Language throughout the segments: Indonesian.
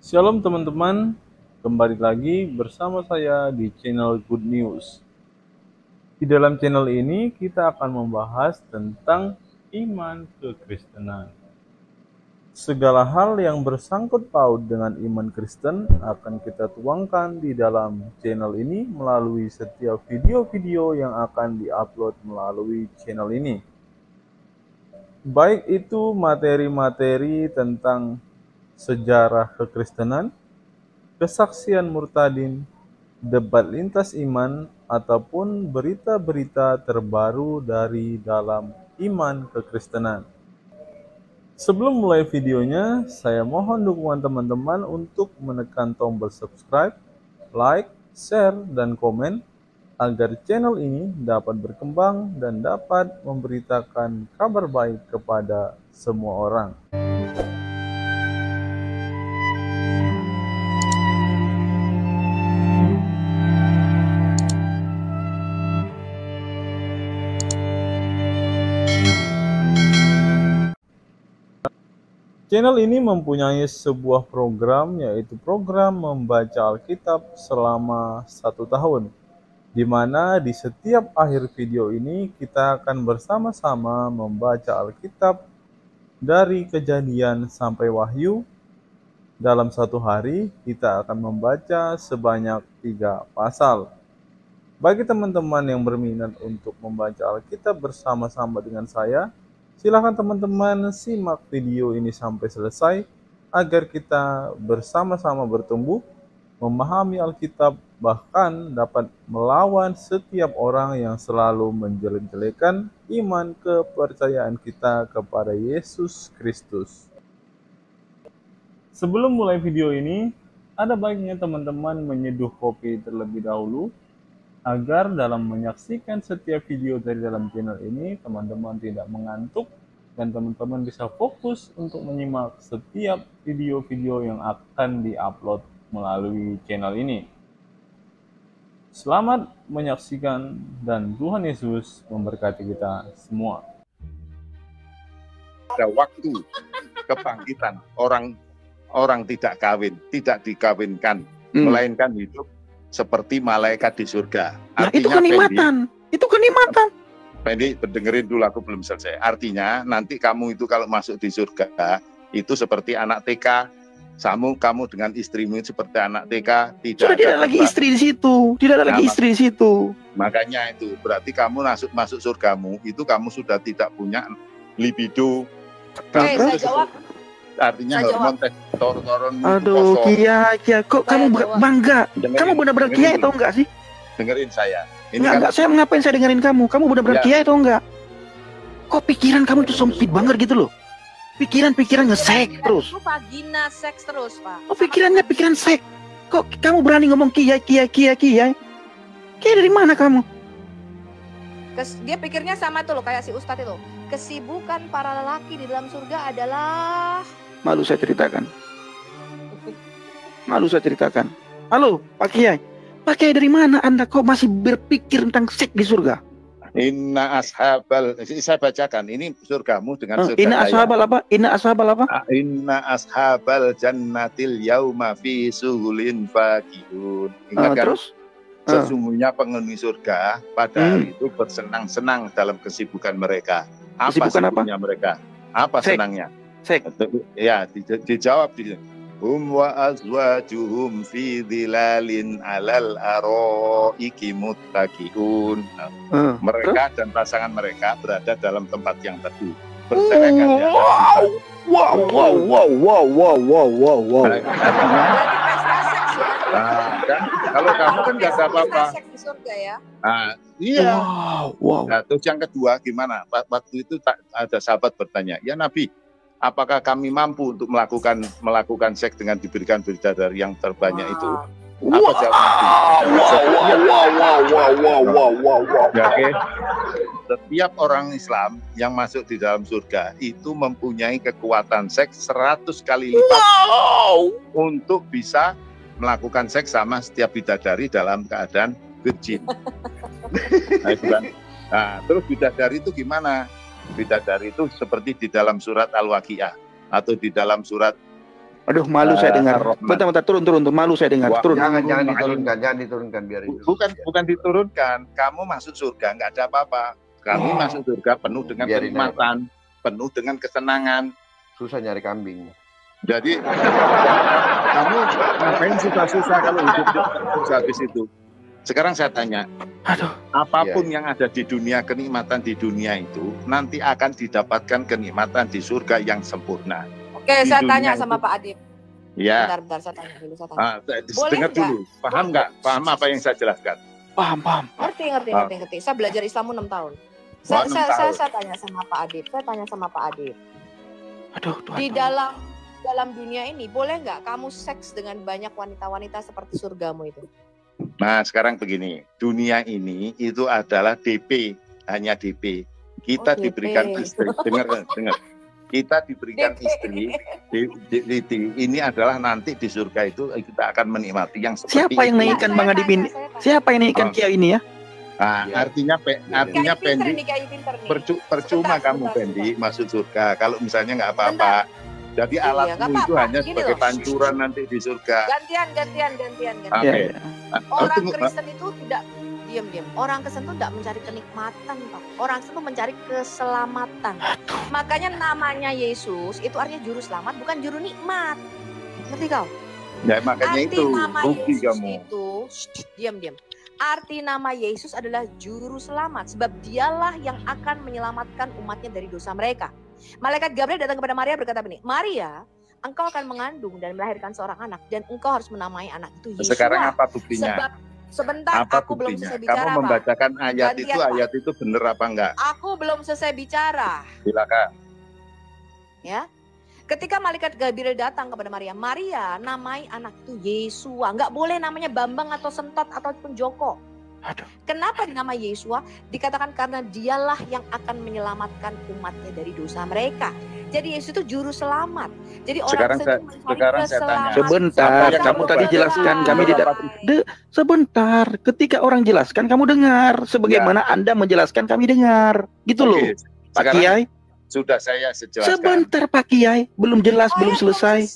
Shalom teman-teman, kembali lagi bersama saya di channel Good News. Di dalam channel ini kita akan membahas tentang iman kekristenan. Segala hal yang bersangkut paut dengan iman Kristen akan kita tuangkan di dalam channel ini melalui setiap video-video yang akan diupload melalui channel ini. Baik itu materi-materi tentang sejarah kekristenan, kesaksian murtadin, debat lintas iman, ataupun berita-berita terbaru dari dalam iman kekristenan. Sebelum mulai videonya, saya mohon dukungan teman-teman untuk menekan tombol subscribe, like, share, dan komen agar channel ini dapat berkembang dan dapat memberitakan kabar baik kepada semua orang. Channel ini mempunyai sebuah program, yaitu program membaca Alkitab selama 1 tahun, di mana di setiap akhir video ini kita akan bersama-sama membaca Alkitab dari Kejadian sampai Wahyu. Dalam 1 hari kita akan membaca sebanyak 3 pasal. Bagi teman-teman yang berminat untuk membaca Alkitab bersama-sama dengan saya, silakan teman-teman simak video ini sampai selesai agar kita bersama-sama bertumbuh, memahami Alkitab, bahkan dapat melawan setiap orang yang selalu menjelek-jelekan iman kepercayaan kita kepada Yesus Kristus. Sebelum mulai video ini, ada baiknya teman-teman menyeduh kopi terlebih dahulu agar dalam menyaksikan setiap video dari dalam channel ini, teman-teman tidak mengantuk dan teman-teman bisa fokus untuk menyimak setiap video-video yang akan diupload melalui channel ini. Selamat menyaksikan dan Tuhan Yesus memberkati kita semua. Pada waktu kebangkitan, orang tidak kawin, tidak dikawinkan, melainkan hidup seperti malaikat di surga. Nah, itu kenikmatan. Itu kenikmatan. Pendi, dengerin dulu, aku belum selesai. Artinya nanti kamu itu kalau masuk di surga itu seperti anak TK. Kamu dengan istrimu seperti anak TK. Sudah tidak lagi istri di situ. Tidak ada lagi istri di situ. Makanya itu berarti kamu masuk surgamu itu kamu sudah tidak punya libido. Saya jawab. Artinya hormon testosteron. Aduh, Kia, kok kamu bangga? Kamu benar-benar Kia atau enggak sih? Dengerin saya. Ini enggak, saya ngapain saya dengerin kamu? Kamu benar-benar Kia atau enggak? Kok pikiran kamu itu sempit banget gitu loh? Pikiran ngesek terus. Vagina seks terus, Pak. Oh, pikiran seks. Kok kamu berani ngomong Kia? Kia dari mana kamu? Dia pikirnya sama tuh loh, kayak si Ustadz itu. Kesibukan para lelaki di dalam surga adalah... Malu saya ceritakan. Halo, Pak Kiai. Pak Kiai, dari mana Anda kok masih berpikir tentang seks di surga? Inna ashabal, saya bacakan, ini surgamu dengan surga Inna ashabal apa? Inna ashabal jannatil yauma fi suhulin fakihun. Ingat kan? Terus? Sesungguhnya penghuni surga pada hari itu bersenang-senang dalam kesibukan mereka. Apa sibuknya mereka? Apa senangnya? Seks. Ya, dijawab di wa azwajuhum fi dhilalin alal araiki muttaqihun. Mereka dan pasangan mereka berada dalam tempat yang teduh. Berserakan ya. Wow. Nah, kan kalau kamu kan nggak ada apa-apa. Iya. Wow. Nah, terus yang kedua gimana? Waktu itu ada sahabat bertanya, ya Nabi, apakah kami mampu untuk melakukan seks dengan diberikan bidadari yang terbanyak itu? Apa jawabnya? Oke. Setiap orang Islam yang masuk di dalam surga itu mempunyai kekuatan seks 100 kali lipat untuk bisa melakukan seks sama setiap bidadari dalam keadaan virgin. Nah, itu kan. Nah, terus bidadari itu gimana? Bidadari itu seperti di dalam surat Al-Waqiah atau di dalam surat Aduh, malu saya dengar. Ar-Rahman. Bentar, turun. Malu saya dengar. Wah, Turun. Jangan diturunkan biarin dulu. Bukan diturunkan. Kamu masuk surga nggak ada apa-apa. Kami masuk surga penuh dengan Biarin kenikmatan, penuh dengan kesenangan. Susah nyari kambing. Jadi kamu ngapain susah-susah kalau hidup habis itu? Sekarang saya tanya, Aduh. apapun yang ada di dunia, kenikmatan di dunia itu nanti akan didapatkan kenikmatan di surga yang sempurna. Oke, Di saya dunia tanya itu. sama Pak Adib. Ya, Bentar, saya tanya dulu. Boleh dengar nggak? dulu. Paham nggak? Paham apa yang saya jelaskan? Paham. Ngerti. Saya belajar Islam 6 tahun. Wah, 6 tahun. Saya tanya sama Pak Adib. Aduh, Tuhan. Di dalam dunia ini boleh nggak kamu seks dengan banyak wanita-wanita seperti surgamu itu? Nah, sekarang begini, dunia ini itu adalah DP, hanya DP. Kita DP. diberikan istri, dengar. Kita diberikan DP. istri, ini adalah nanti di surga itu kita akan menikmati yang seperti Siapa yang itu. naikkan Bang Adib ini? Siapa yang naikkan Kiai ini ya? Nah, Ya. artinya Pendi, Kiai pinter nih. percuma Sebentar, kamu sebentar, Pendi masuk surga kalau misalnya nggak apa-apa. Jadi Iya, alatmu nggak itu apa-apa. hanya Gini sebagai loh. pancuran nanti di surga. Gantian. Oke. Ya. Orang Tunggu, Kristen itu tidak diam. Orang Kristen itu tidak mencari kenikmatan, Pak. Orang Kristen itu mencari keselamatan. Makanya namanya Yesus itu artinya juru selamat, bukan juru nikmat. Ngerti kau? Ya makanya Arti itu nama rugi Yesus kamu. itu diam. Arti nama Yesus adalah juru selamat, sebab dialah yang akan menyelamatkan umatnya dari dosa mereka. Malaikat Gabriel datang kepada Maria berkata begini, Maria, engkau akan mengandung dan melahirkan seorang anak, dan engkau harus menamai anak itu Yesua. Sekarang apa buktinya? Sebab sebentar, Apa aku belum buktinya? selesai bicara, Kamu Pak. membacakan ayat Gantian, itu, Pak. ayat itu benar apa enggak? Aku belum selesai bicara. Silakan. Ya. Ketika malaikat Gabriel datang kepada Maria, Maria namai anak itu Yesua. Enggak boleh namanya Bambang atau Sentot ataupun Joko. Aduh. Kenapa dinamai Yesua? Dikatakan karena dialah yang akan menyelamatkan umatnya dari dosa mereka. Jadi Yesus itu juru selamat. Jadi orang Sekarang Kristen saya mencari tanya. keselamatan. Sebentar, Siapa kamu yang tadi membaca? jelaskan, kami Siapa tidak. yang Sebentar, ketika orang jelaskan kamu dengar, sebagaimana Anda menjelaskan kami dengar, gitu loh, Oke, Pak sekarang Kiai. sudah saya jelaskan. Sebentar Pak Kiai, belum jelas, belum selesai.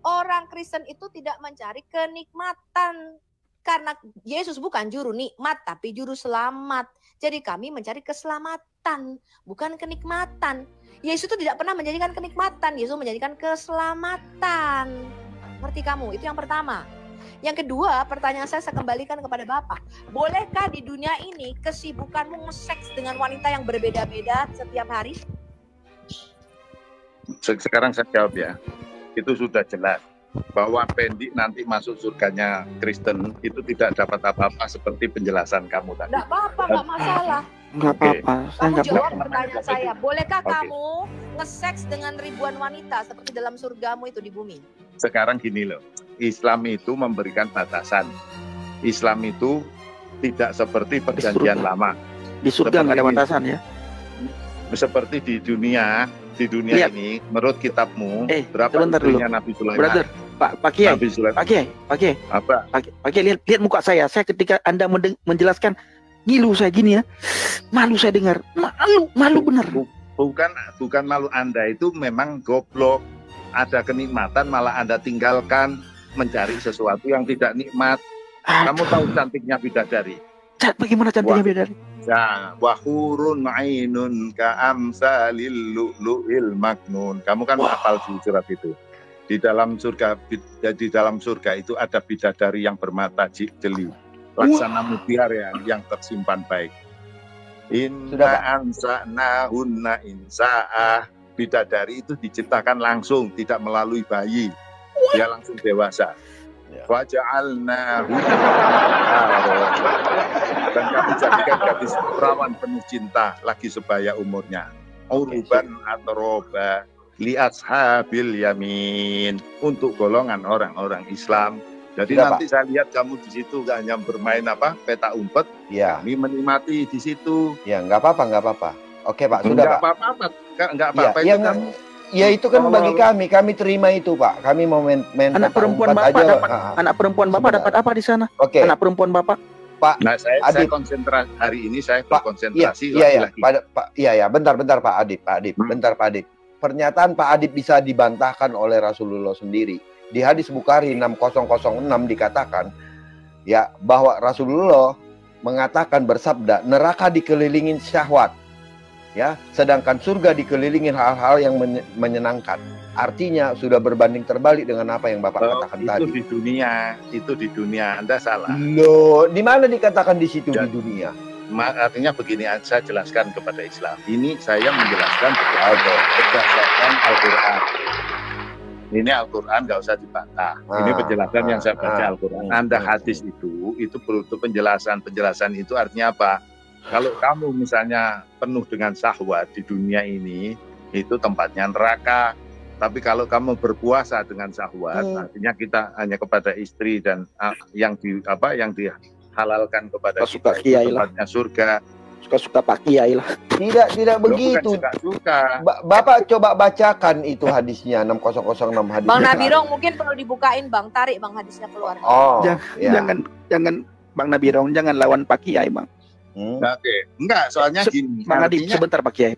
Orang Kristen itu tidak mencari kenikmatan. Karena Yesus bukan juru nikmat, tapi juru selamat. Jadi kami mencari keselamatan, bukan kenikmatan. Yesus itu tidak pernah menjadikan kenikmatan, Yesus menjadikan keselamatan. Ngerti kamu? Itu yang pertama. Yang kedua, pertanyaan saya kembalikan kepada Bapak. Bolehkah di dunia ini kesibukanmu nge-seks dengan wanita yang berbeda-beda setiap hari? Sekarang saya jawab ya. Itu sudah jelas bahwa Pendi nanti masuk surganya Kristen itu tidak dapat apa-apa seperti penjelasan kamu tadi. Enggak apa-apa, enggak masalah. Enggak apa-apa, saya Kamu enggak jawab apa-apa. pertanyaan saya. Bolehkah Oke. kamu nge-seks dengan ribuan wanita seperti dalam surgamu itu di bumi? Sekarang gini loh, Islam itu memberikan batasan. Islam itu tidak seperti perjanjian surga. lama. Di surga nggak ada Seperti- batasan ya. Seperti di dunia Lihat. ini, menurut kitabmu, berapa sebentar dulu. istrinya Nabi Sulaiman? Brother, Pak Kiai, Nabi Sulaiman. Pak Kiai, Apa? Pak Kiai, lihat muka saya. Saya ketika Anda menjelaskan ngilu saya gini ya. Malu saya dengar. Malu bener. Bukan malu Anda itu memang goblok. Ada kenikmatan malah Anda tinggalkan mencari sesuatu yang tidak nikmat. Kamu tahu cantiknya bidadari? Bagaimana cantiknya bidadari? Ya, wahurun ainun ka amsalil lu'lu'il maknun. Kamu kan hafal di surat itu. Di dalam surga itu ada bidadari yang bermata jeli, laksana mutiara yang tersimpan baik. Inna ansa'nahunna insa'ah. Bidadari itu diciptakan langsung, tidak melalui bayi. Dia langsung dewasa. Waja'alnahu dan kami jadikan gadis perawan penuh cinta lagi sebaya umurnya. Uruban atroba li ashabil yamin, untuk golongan orang-orang Islam. Jadi Sudah, nanti saya lihat kamu di situ gak hanya bermain peta umpet, Ya, kami menikmati di situ. ya nggak apa-apa. Oke Pak, sudah Nggak Pak. apa-apa, nggak apa-apa Ya, itu kamu. Ya itu kan bagi kami terima itu Pak. Kami mau main Anak peta perempuan umpet Bapak aja. dapat anak perempuan Bapak Sebentar. dapat apa di sana? Oke, Anak perempuan Bapak. Nah, saya Adib. konsentrasi hari ini saya Pak, berkonsentrasi iya, lagi-lagi. Bentar Pak Adib, bentar Pak Adib. pernyataan Pak Adib bisa dibantahkan oleh Rasulullah sendiri. Di hadis Bukhari 6006 dikatakan ya bahwa Rasulullah mengatakan bersabda, neraka dikelilingin syahwat, ya, sedangkan surga dikelilingin hal-hal yang menyenangkan. Artinya sudah berbanding terbalik dengan apa yang Bapak katakan itu tadi. Itu di dunia, Anda salah. Loh, di mana dikatakan di situ di dunia? Artinya begini, saya jelaskan kepada Islam. Ini saya menjelaskan berdasarkan Al-Quran. Ini Al-Quran, nggak usah dibantah. Ini penjelasan yang saya baca Al-Quran. Anda hadis itu butuh penjelasan. Penjelasan itu artinya apa? Kalau kamu misalnya penuh dengan syahwat di dunia ini, itu tempatnya neraka. Tapi kalau kamu berpuasa dengan syahwat, artinya kita hanya kepada istri dan yang dihalalkan kepada kita itu tempatnya surga. Suka-suka Pak Kiai lah. Tidak begitu. Suka. Bapak coba bacakan itu hadisnya 6006 hadis. Bang Nabirong mungkin perlu dibukain Bang, tarik Bang hadisnya keluar. Oh, Jangan Bang Nabirong, jangan lawan Pak Kiai, Bang. Oke. Enggak, soalnya gini. Bang Adib, sebentar Pak Kiai.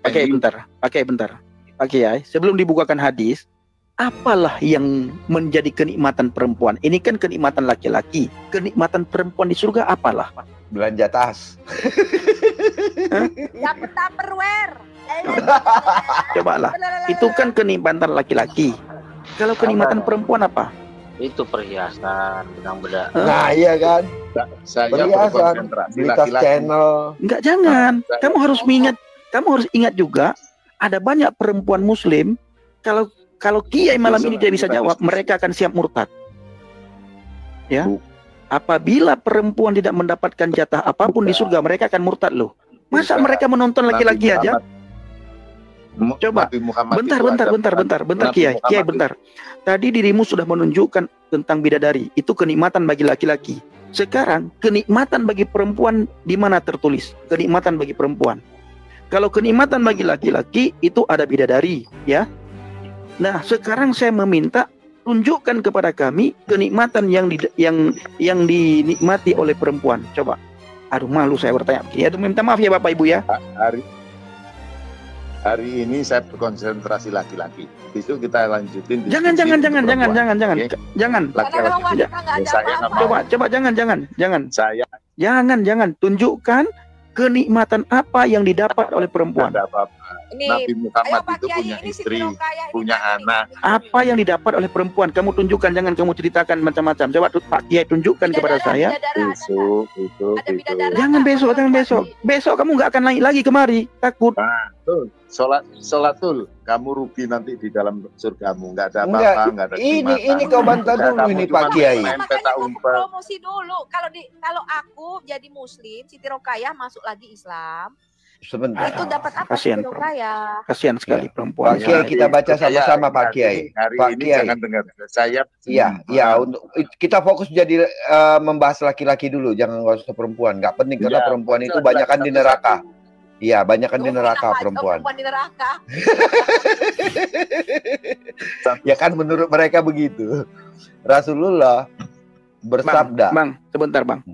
Pak Kiai, sebelum dibukakan hadis, apalah yang menjadi kenikmatan perempuan? Ini kan kenikmatan laki-laki. Kenikmatan perempuan di surga apalah? belanja tas. Dapet Tupperware. Coba lah. Itu kan kenikmatan laki-laki. Kalau kenikmatan perempuan apa? Itu perhiasan, benang-benang. Nah, iya kan? Saya Perhiasan, berkonsentrasi beli tas laki-laki. channel. Enggak, jangan. Kamu harus ingat juga ada banyak perempuan muslim kalau Kiai malam ini tidak bisa jawab, mereka akan siap murtad. Ya. Apabila perempuan tidak mendapatkan jatah apapun di surga, mereka akan murtad loh. Masa mereka menonton laki-laki aja? Coba. Bentar Kiai, bentar. Tadi dirimu sudah menunjukkan tentang bidadari. Itu kenikmatan bagi laki-laki. Sekarang kenikmatan bagi perempuan di mana tertulis? Kenikmatan bagi perempuan. Kalau kenikmatan bagi laki-laki itu ada bidadari, ya. Nah, sekarang saya meminta tunjukkan kepada kami kenikmatan yang dinikmati oleh perempuan. Coba. Aduh, malu saya bertanya. Ya, minta maaf ya Bapak Ibu ya. Hari ini saya berkonsentrasi laki-laki. Besok kita lanjutin. Jangan. Okay. Coba jangan. Saya Jangan tunjukkan kenikmatan apa yang didapat oleh perempuan. Ada apa-apa. Nabi Muhammad itu punya istri, punya anak. Apa yang didapat oleh perempuan? Kamu tunjukkan, jangan kamu ceritakan macam-macam. Coba Pak Kiai tunjukkan kepada saya. Besok. Jangan besok. Besok kamu nggak akan naik lagi kemari. Takut. Nah, tuh. Sholatul, kamu rugi nanti di dalam surgamu. Nggak ada apa-apa, nggak ada ini kau bantah dulu ini Pak Kiai. Makanya aku promosi dulu. Kalau aku jadi Muslim, Siti Rokayah masuk lagi Islam. Sebentar. Itu dapat apa? Kasihan, Siti Rokayah? Kasihan sekali perempuan. Pak Kiai, kita baca sama-sama Pak Kiai. Hari ini jangan dengar. Saya untuk kita fokus jadi membahas laki-laki dulu, jangan usah perempuan. Nggak penting karena perempuan itu banyakan di neraka. Iya, banyakan di neraka perempuan. Perempuan di neraka. Ya kan menurut mereka begitu. Rasulullah bersabda. Bang, sebentar Bang.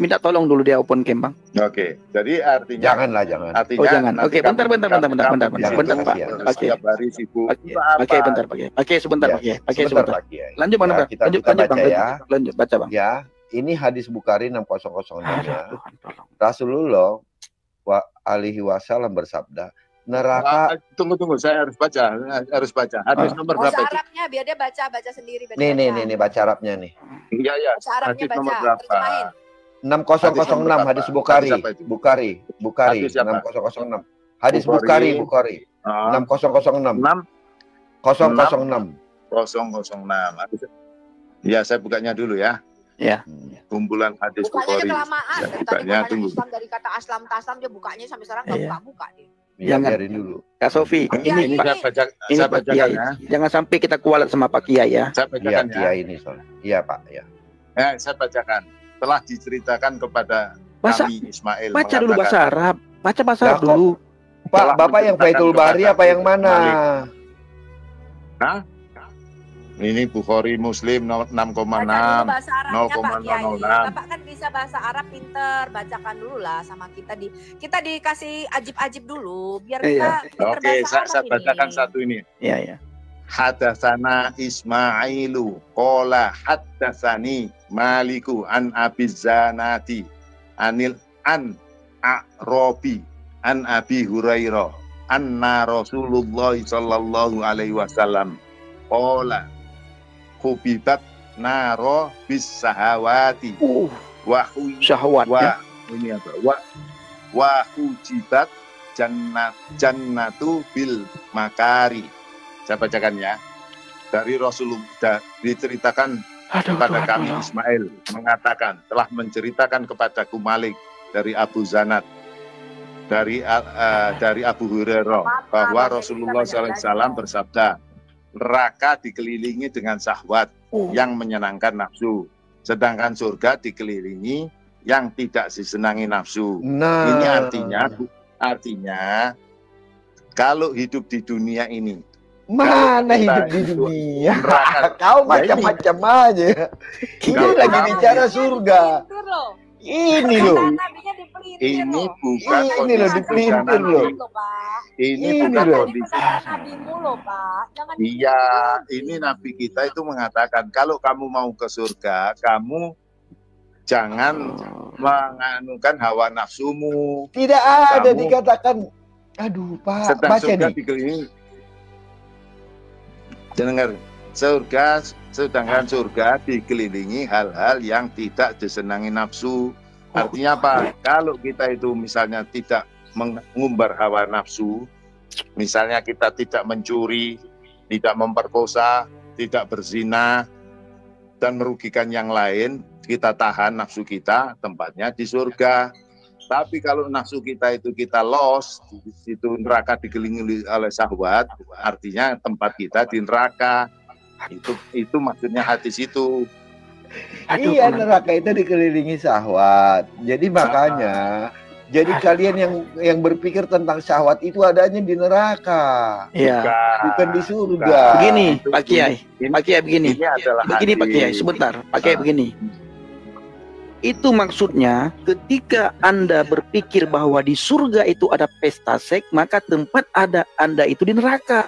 Minta tolong dulu dia open cam Bang. Oke, jadi artinya jangan. Artinya, jangan. Oke, bentar Pak. Oke. Hari sibuk. Oke, bentar Pak. Oke, sebentar Pak. Oke, sebentar. Lanjut Bang. Lanjut Bang. Lanjut baca Bang. Ya, ini hadis Bukhari 6006 ya. Rasulullah alaihi wasallam bersabda, neraka. Tunggu, saya harus baca. Hadis nomor berapa itu? Arabnya biar dia baca sendiri. Nih, baca Arabnya nih. Iya. Baca Arabnya, Hadis nomor baca. berapa? 6006 hadis Bukhari. Bukhari 6006. Hadis Bukhari 6006. 006. Ya, saya bukanya dulu ya. Ya. Kumpulan hadis Bukanya Bukhari. kelamaan. Bukanya tunggu. Islam dari kata aslam dia bukanya sampai sekarang nggak buka dia. Jangan. Biarin dulu. Kak Sofi, Ini saya bacakan ya. Jangan sampai kita kualat sama Pak Kiai ya. Saya bacakan ya. Kiai ini soalnya. Iya, Pak, ya. Saya bacakan. Telah diceritakan kepada kami Ismail. Baca dulu bahasa Arab. Baca bahasa Arab kok, dulu. Pak, Bapak yang Faithul Bari apa yang mana? Hah? Ini Bukhari Muslim 6,6, Baca dulu bahasa Arabnya Pak Kiai. 0,006. Bapak kan bisa bahasa Arab pinter, bacakan dulu lah sama kita kita dikasih ajib-ajib dulu biar kita pinter Oke, bahasa saya Arab bacakan ini. satu ini. Iya, iya. Hadatsana Ismailu qala hadatsani Maliku an Abizanati anil an A'rabi an Abi Hurairah anna Rasulullah sallallahu alaihi wasallam qala kubibat naro bis sahawati wa Syahwat ya. ini apa wa hujibat jannatu bil makari. Saya bacakan ya. Dari Rasulullah diceritakan kepada kami Ismail mengatakan telah menceritakan kepadaku Malik dari Abu Zanat dari Abu Hurairah bahwa Rasulullah SAW bersabda, neraka dikelilingi dengan syahwat yang menyenangkan nafsu, sedangkan surga dikelilingi yang tidak disenangi nafsu. Nah, Ini artinya kalau hidup di dunia ini, mana kita hidup di dunia? neraka. Kau macam-macam aja. Ini lagi bicara surga. Ini loh. Ini bukan Ini loh, dipelintir loh. Ini Ini bukan loh. kondisi. Nabimu loh Pak. Jangan Iya, ini Nabi kita itu mengatakan kalau kamu mau ke surga, kamu jangan menganukan hawa nafsumu. Tidak ada Kamu- dikatakan. Aduh, Pak, Sedang baca surga nih. dikelilingi. Dengar, sedangkan surga dikelilingi hal-hal yang tidak disenangi nafsu. Artinya apa? Kalau kita itu misalnya tidak mengumbar hawa nafsu, misalnya kita tidak mencuri, tidak memperkosa, tidak berzina, dan merugikan yang lain, kita tahan nafsu kita, tempatnya di surga. Tapi kalau nafsu kita itu kita lost, di situ neraka dikelilingi oleh syahwat, artinya tempat kita di neraka. Itu maksudnya hadis itu. Iya, neraka itu dikelilingi syahwat. Jadi makanya, jadi kalian yang berpikir tentang syahwat itu adanya di neraka, Iya. bukan di surga. Begini, Itu- Pak Kiai. ini- Pak Kiai begini. Ini adalah Begini Pak hadis. Kiai, sebentar. Pak Kiai begini. Itu maksudnya ketika Anda berpikir bahwa di surga itu ada pesta seks, maka tempat ada Anda itu di neraka.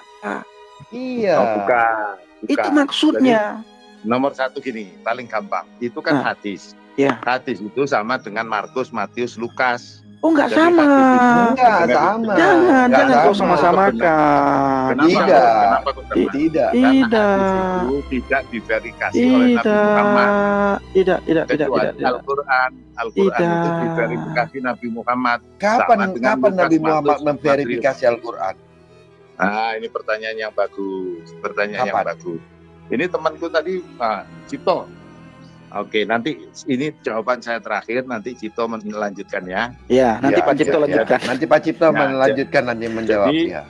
Iya. Oh, bukan. Itu maksudnya. Jadi, nomor satu gini, paling gampang. Itu kan Nah. hadis. Ya. Hadis itu sama dengan Markus, Matius, Lukas. Oh, enggak Jadi sama. hadis itu Enggak Enggak, sama. Jangan, Enggak jangan kau sama. sama-samakan. Kenapa? Tidak. Kenapa kok sama? Tidak. Karena Tidak. hadis itu tidak diverifikasi oleh Nabi Muhammad. Tidak. Kecuali Tidak. Al-Quran itu Tidak. diverifikasi Nabi Muhammad. Kapan Sama dengan kapan Lukas, Nabi Muhammad Markus, memverifikasi Al-Quran? Nah, ini pertanyaan yang bagus. Pertanyaan yang Kapan? bagus. Ini temanku tadi, Cipto. Oke, nanti ini jawaban saya terakhir. Nanti Cipto melanjutkan ya. Ya, nanti Ya, Pak Cipto ya, lanjutkan. ya. Nanti Pak Cipto Ya, melanjutkan nanti menjawab jadi- ya.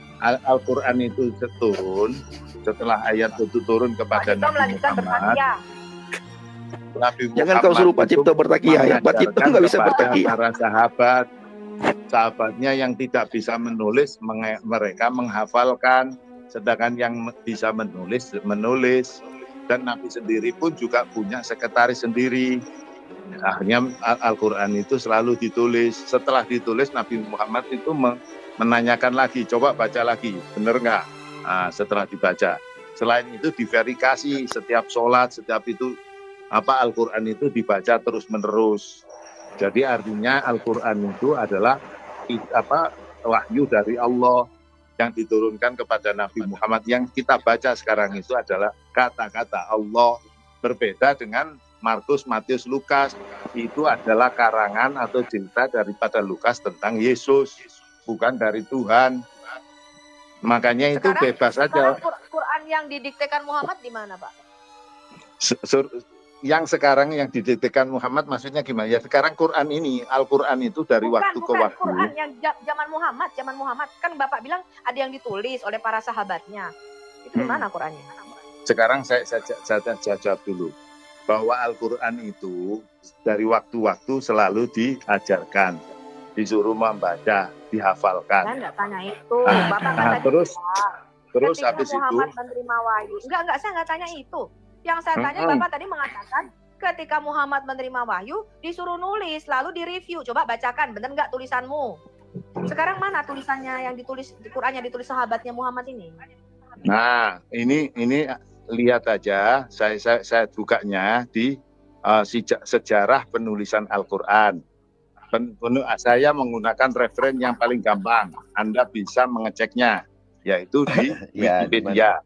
Al-Quran itu turun setelah ayat itu turun kepada Kita Nabi melanjutkan Muhammad. bertakia. Nabi Jangan Muhammad kau suruh Pak itu Cipto bertakia ya. Pak Cipto mengajarkan nggak bisa kepada bertakia. Para sahabatnya yang tidak bisa menulis, mereka menghafalkan, sedangkan yang bisa menulis. Dan Nabi sendiri pun juga punya sekretaris sendiri. Akhirnya Al-Quran itu selalu ditulis. Setelah ditulis, Nabi Muhammad itu menanyakan lagi, coba baca lagi, benar nggak? Setelah dibaca. Selain itu diverifikasi setiap sholat, setiap itu Al-Quran itu dibaca terus-menerus. Jadi artinya Al-Quran itu adalah wahyu dari Allah yang diturunkan kepada Nabi Muhammad. Yang kita baca sekarang itu adalah kata-kata Allah, berbeda dengan Markus, Matius, Lukas. Itu adalah karangan atau cerita daripada Lukas tentang Yesus, bukan dari Tuhan. Makanya itu Sekarang- bebas saja. Quran yang didiktekan Muhammad di mana, Pak? Yang sekarang yang didiktekan Muhammad maksudnya gimana? Ya sekarang Quran ini, Al-Quran itu dari waktu ke bukan waktu. Quran yang zaman Muhammad. Kan Bapak bilang ada yang ditulis oleh para sahabatnya. Itu di mana Qurannya? Sekarang saya jawab dulu. Bahwa Al-Quran itu dari waktu-waktu selalu diajarkan. Disuruh membaca, dihafalkan. Saya nggak tanya itu. Bapak kan tadi terus bilang. Terus ketika habis itu Muhammad menerima wahyu. Enggak, saya nggak tanya itu. Yang saya tanya, Bapak tadi mengatakan ketika Muhammad menerima wahyu, disuruh nulis, lalu direview. Coba bacakan, bener nggak tulisanmu? Sekarang mana tulisannya yang ditulis di Qurannya ditulis sahabatnya Muhammad ini? Nah, ini lihat aja, saya bukanya di sejarah penulisan Al-Qur'an. Saya menggunakan referen yang paling gampang. Anda bisa mengeceknya, yaitu di Wikipedia.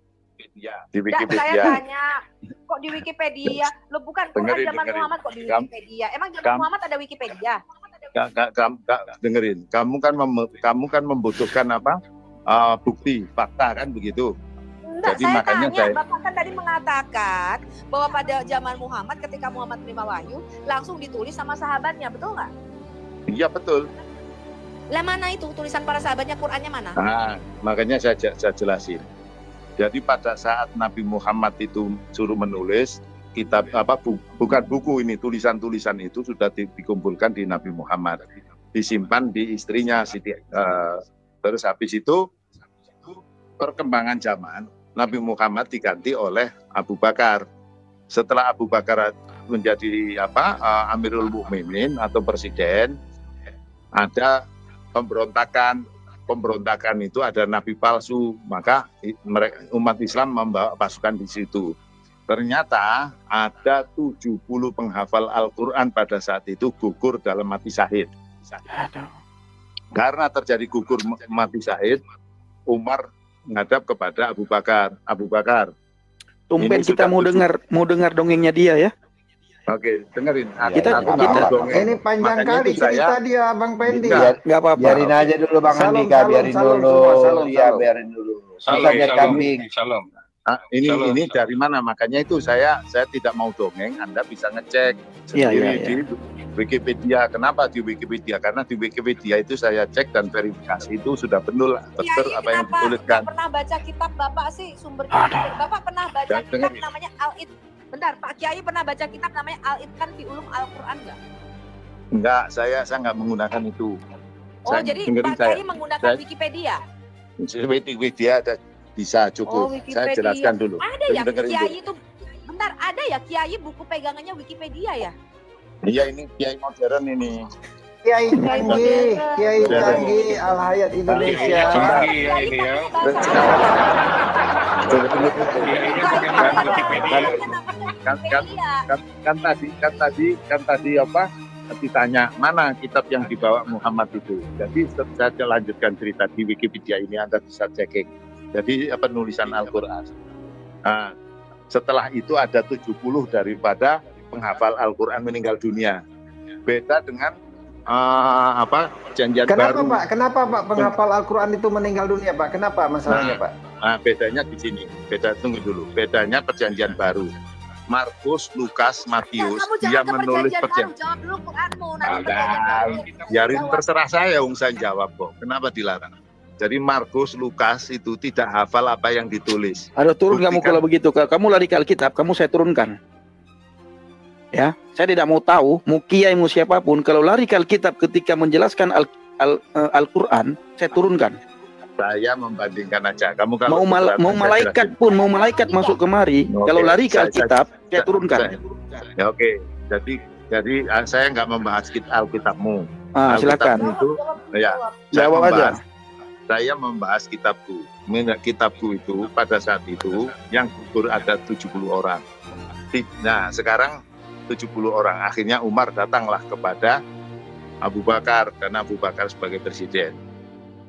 Di Wikipedia. Saya tanya, kok di Wikipedia? Lo bukan Quran zaman Muhammad kok di Wikipedia? Emang zaman Muhammad ada Wikipedia? Dengerin. Kamu kan membutuhkan apa? Bukti, fakta kan begitu. Enggak, jadi saya makanya tanya, Bapak kan tadi mengatakan bahwa pada zaman Muhammad ketika Muhammad menerima wahyu langsung ditulis sama sahabatnya, betul nggak? Iya betul. Lah mana itu tulisan para sahabatnya, Qurannya mana? Nah, makanya saya jelasin. Jadi pada saat Nabi Muhammad itu suruh menulis kitab bukan buku ini, tulisan-tulisan itu sudah dikumpulkan di Nabi Muhammad, disimpan di istrinya Siti. Terus habis itu perkembangan zaman Nabi Muhammad diganti oleh Abu Bakar. Setelah Abu Bakar menjadi Amirul Mukminin atau presiden, ada pemberontakan itu ada nabi palsu, maka umat Islam membawa pasukan di situ. Ternyata ada 70 penghafal Al-Quran pada saat itu gugur dalam mati syahid. Karena terjadi gugur mati syahid, Umar menghadap kepada Abu Bakar. Abu Bakar, tumben kita mau dengar dongengnya dia ya. Oke, dengerin. Kita ini panjang kali cerita dia, Bang Pendi. Nggak apa-apa. Biarin aja dulu Bang Andika, biarin dulu. Iya, biarin dulu. Susah lihat kambing. Ini dari mana? Makanya itu saya tidak mau dongeng. Anda bisa ngecek sendiri di Wikipedia. Kenapa di Wikipedia? Karena di Wikipedia itu saya cek dan verifikasi itu sudah benar apa yang dituliskan. Pernah baca kitab Bapak sih sumbernya? Bapak pernah baca kitab namanya Bentar, Pak Kiai pernah baca kitab namanya Al-Itqan fi Ulum Al-Quran nggak? Enggak, saya nggak menggunakan itu. Jadi Pak Kiai menggunakan Wikipedia? Wikipedia ada bisa cukup. Saya jelaskan dulu. Ada ya Kiai itu? Bentar, ada ya Kiai buku pegangannya Wikipedia ya? Iya, ini Kiai modern ini. Kiai canggih, Al-Hayat Indonesia. Kan tadi ditanya mana kitab yang dibawa Muhammad itu. Jadi saya lanjutkan cerita di Wikipedia ini, Anda bisa cek. Jadi penulisan Al-Quran. Nah, setelah itu ada 70 daripada penghafal Al-Quran meninggal dunia. Beda dengan perjanjian baru. Kenapa Pak penghafal Al-Quran itu meninggal dunia, Pak? Kenapa masalahnya, Pak? Nah, bedanya di sini. Tunggu dulu. Bedanya perjanjian baru. Markus, Lukas, Matius, dia menulis perjanjian. Jawab dulu Quranmu. Biarin terserah saya, saya jawab kok. Kenapa dilarang? Jadi Markus, Lukas itu tidak hafal apa yang ditulis. Aduh, turun kamu kalau begitu. Kamu lari ke Alkitab, kamu saya turunkan. Ya, saya tidak mau tahu, mau kiai mau siapapun, kalau lari ke Alkitab ketika menjelaskan Al-Quran, saya turunkan. Saya membandingkan aja. Kamu mau malaikat pun, mau malaikat masuk kemari, kalau lari ke Alkitab, saya turunkan. Ya oke. Jadi saya nggak membahas Alkitabmu. Silakan. Itu, ya. Jawab aja. Saya membahas kitabku. Kitabku itu pada saat itu yang gugur ada 70 orang. Nah, sekarang 70 orang. Akhirnya Umar datanglah kepada Abu Bakar karena Abu Bakar sebagai presiden.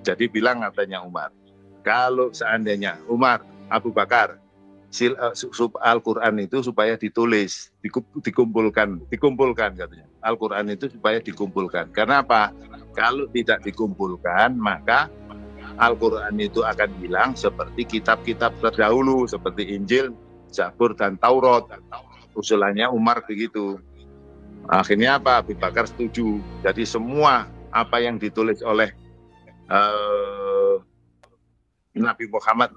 Jadi bilang katanya Umar, kalau seandainya Abu Bakar Al-Quran itu supaya ditulis, dikumpulkan katanya. Al-Quran itu supaya dikumpulkan. Karena apa? Kalau tidak dikumpulkan, maka Al-Quran itu akan hilang seperti kitab-kitab terdahulu seperti Injil, Zabur dan Taurat. Usulannya Umar begitu. Akhirnya apa? Abu Bakar setuju. Jadi semua apa yang ditulis oleh Nabi Muhammad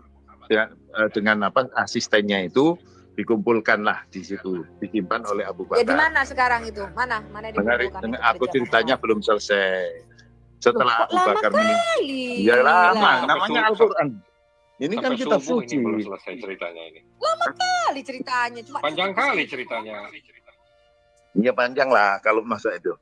dengan asistennya itu dikumpulkanlah di situ, disimpan oleh Abu Bakar. Jadi mana sekarang itu? Mana dikumpulkan? Aku ceritanya belum selesai. Setelah Abu Bakar meninggal. Ya lama, namanya Al-Quran. Ini kan Sampai kitab subuh suci. ini belum selesai ceritanya ini. Lama kali ceritanya. Cuma Panjang kali ceritanya. Iya panjang lah kalau masa itu.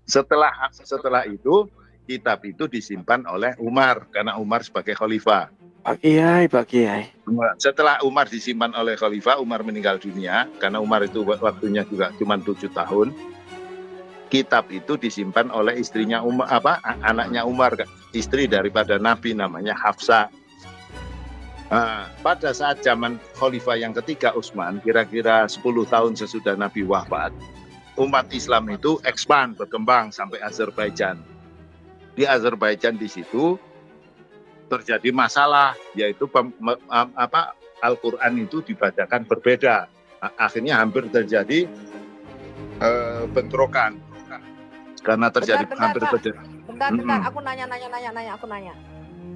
Setelah itu kitab itu disimpan oleh Umar karena Umar sebagai khalifah. Pak Kiai. Setelah Umar disimpan oleh khalifah, Umar meninggal dunia karena Umar itu waktunya juga cuma 7 tahun. Kitab itu disimpan oleh istrinya Umar, anaknya Umar, istri daripada Nabi namanya Hafsah. Pada saat zaman khalifah yang ketiga Utsman, kira-kira 10 tahun sesudah Nabi wafat, umat Islam itu expand, berkembang sampai Azerbaijan. Di Azerbaijan di situ terjadi masalah, yaitu Al-Quran itu dibacakan berbeda. Akhirnya hampir terjadi bentrokan karena terjadi hampir berbeda. Bentar, aku nanya.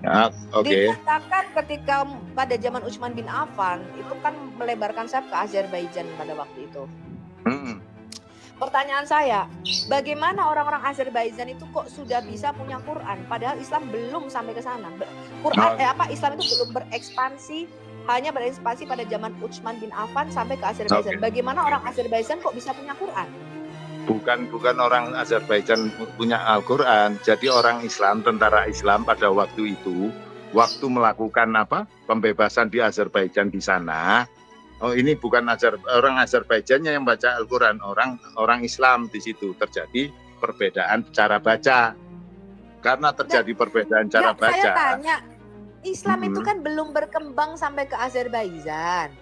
Ya, oke. Dikatakan ketika pada zaman Utsman bin Affan itu kan melebarkan sayap ke Azerbaijan pada waktu itu. Pertanyaan saya, bagaimana orang-orang Azerbaijan itu kok sudah bisa punya Quran padahal Islam belum sampai ke sana? Islam itu belum berekspansi, hanya berekspansi pada zaman Utsman bin Affan sampai ke Azerbaijan. Bagaimana orang Azerbaijan kok bisa punya Quran? Bukan orang Azerbaijan punya Al-Quran. Jadi orang Islam, tentara Islam pada waktu itu, waktu melakukan pembebasan di Azerbaijan di sana. Oh, ini bukan orang Azerbaijannya yang baca Al-Quran, orang Islam di situ terjadi perbedaan cara baca. Karena terjadi perbedaan cara baca. Saya tanya, Islam itu kan belum berkembang sampai ke Azerbaijan.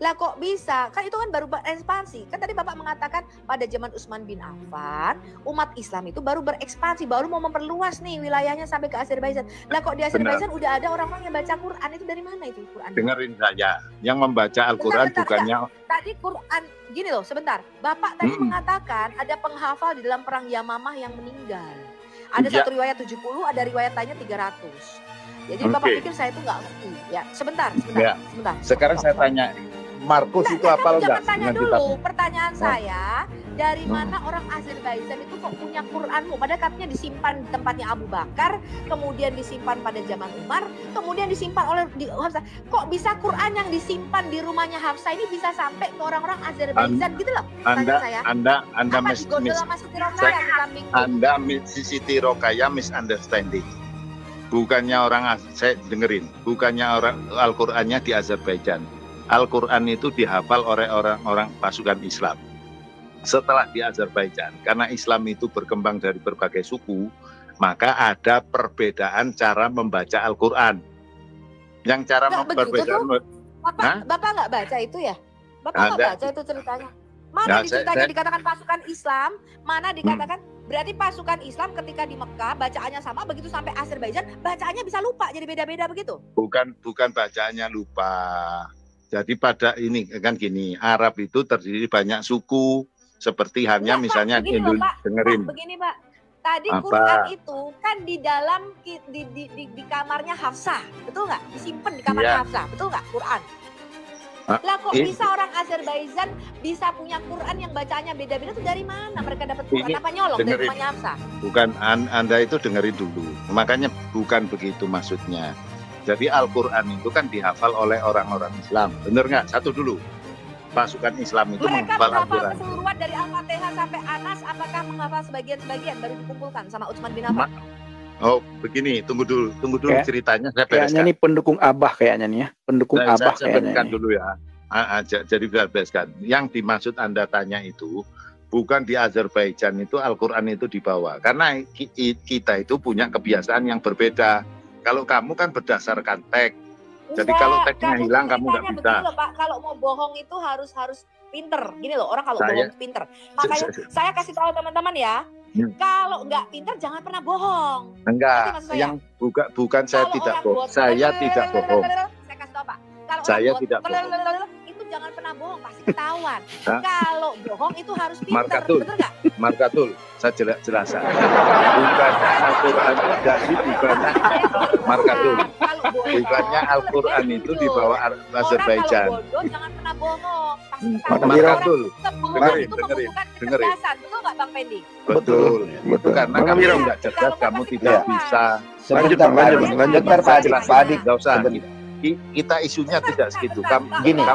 Lah kok bisa? Kan itu kan baru berekspansi. Kan tadi Bapak mengatakan pada zaman Utsman bin Affan, umat Islam itu baru berekspansi, baru mau memperluas nih wilayahnya sampai ke Azerbaijan. Lah kok di Azerbaijan udah ada orang-orang yang baca Quran, itu dari mana itu Quran? Dengerin saya, yang membaca Al-Quran bukannya... Tadi Quran, gini loh sebentar. Bapak tadi mengatakan ada penghafal di dalam perang Yamamah yang meninggal. Ada satu riwayat 70, ada riwayat lainnya 300. Jadi Bapak pikir saya itu nggak ngerti. Ya, sebentar. Sekarang saya tanya, Markus itu hafal enggak? Tanya dulu, pertanyaan saya, dari mana orang Azerbaijan itu kok punya Quranmu? Padahal katanya disimpan di tempatnya Abu Bakar, kemudian disimpan pada zaman Umar, kemudian disimpan oleh Hafsah. Kok bisa Quran yang disimpan di rumahnya Hafsah ini bisa sampai ke orang-orang Azerbaijan gitu loh? Anda Siti Rokaya misunderstanding. Bukannya saya dengerin, bukannya orang Al-Qur'annya di Azerbaijan. Al-Quran itu dihafal oleh orang-orang pasukan Islam. Setelah di Azerbaijan, karena Islam itu berkembang dari berbagai suku, maka ada perbedaan cara membaca Al-Quran. Yang cara perbedaan... Bapak nggak baca itu ya? Bapak nggak baca itu ceritanya? Mana diceritanya dikatakan pasukan Islam, mana dikatakan berarti pasukan Islam ketika di Mekah bacaannya sama, begitu sampai Azerbaijan bacaannya bisa lupa, jadi beda-beda begitu? Bukan bacaannya lupa. Jadi pada ini kan gini, Arab itu terdiri banyak suku, seperti halnya misalnya dengerin. Begini Pak, tadi Quran itu kan di dalam di kamarnya Hafsah, betul nggak? Disimpan di kamarnya Hafsah, betul nggak Quran? Lah kok bisa orang Azerbaijan bisa punya Quran yang bacaannya beda-beda itu dari mana mereka dapat Quran? Apa nyolong dari rumahnya Hafsah? Bukan, Anda itu dengerin dulu. Makanya bukan begitu maksudnya. Jadi Al-Quran itu kan dihafal oleh orang-orang Islam. Benar nggak? Satu dulu. Pasukan Islam itu menghafal Al-Quran. Mereka menghafal keseluruhan dari Al-Fatihah sampai Anas, apakah menghafal sebagian-sebagian baru dikumpulkan sama Utsman bin Affan? Oh, begini, tunggu dulu ceritanya saya bereskan. Kayaknya nih pendukung Abah kayaknya nih ya. Pendukung Abah saya bereskan dulu ya. Jadi biar bereskan. Yang dimaksud Anda tanya itu bukan di Azerbaijan itu Al-Quran itu dibawa. Karena kita itu punya kebiasaan yang berbeda. Kalau kamu kan berdasarkan teks. Jadi kalau teksnya hilang kamu nggak bisa. Loh, Pak, kalau mau bohong itu harus pinter. Gini loh, orang kalau bohong pinter. Makanya saya kasih tahu teman-teman ya. Kalau nggak pinter jangan pernah bohong. Enggak, yang bukan saya tidak bohong. Saya tidak bohong. Saya kasih tahu Pak. Kalau saya tidak bohong. Itu jangan pernah bohong, pasti ketahuan. Kalau bohong itu harus pinter, betul nggak? Markatul, saya jelaskan. Bukannya Al-Quran jadi bukannya Markatul. Bukannya Al-Quran itu dibawa Azerbaijan. Kalau bodoh jangan pernah bohong, pasti ketahuan. Markatul, dengerin. Betul nggak Bang Pendi? Betul. Karena kamu nggak cerdas, kamu tidak bisa. Lanjut Pak Adik. Nggak usah. kita isunya tidak segitu. Gini.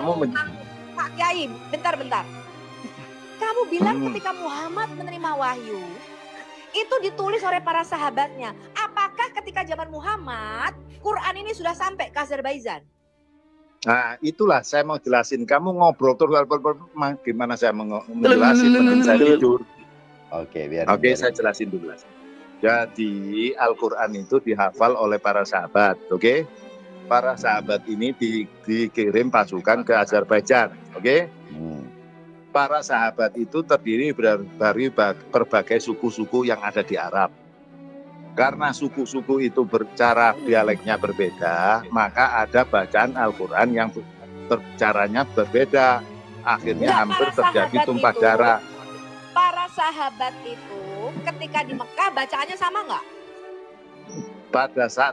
Pak Kiai, bentar. Kamu bilang ketika Muhammad menerima wahyu, itu ditulis oleh para sahabatnya. Apakah ketika zaman Muhammad, Quran ini sudah sampai ke Azerbaijan? Nah, itulah saya mau jelasin. Kamu ngobrol terus, gimana saya mau menjelasin? Mending saya tidur. Oke, biar. Oke, saya jelasin dulu. Jadi Al-Quran itu dihafal oleh para sahabat, oke? Para sahabat ini dikirim pasukan ke Azerbaijan, oke? Para sahabat itu terdiri dari berbagai suku-suku yang ada di Arab. Karena suku-suku itu cara dialeknya berbeda, maka ada bacaan Al-Quran yang caranya berbeda. Akhirnya hampir terjadi tumpah darah. Para sahabat itu ketika di Mekah bacaannya sama nggak? Pada saat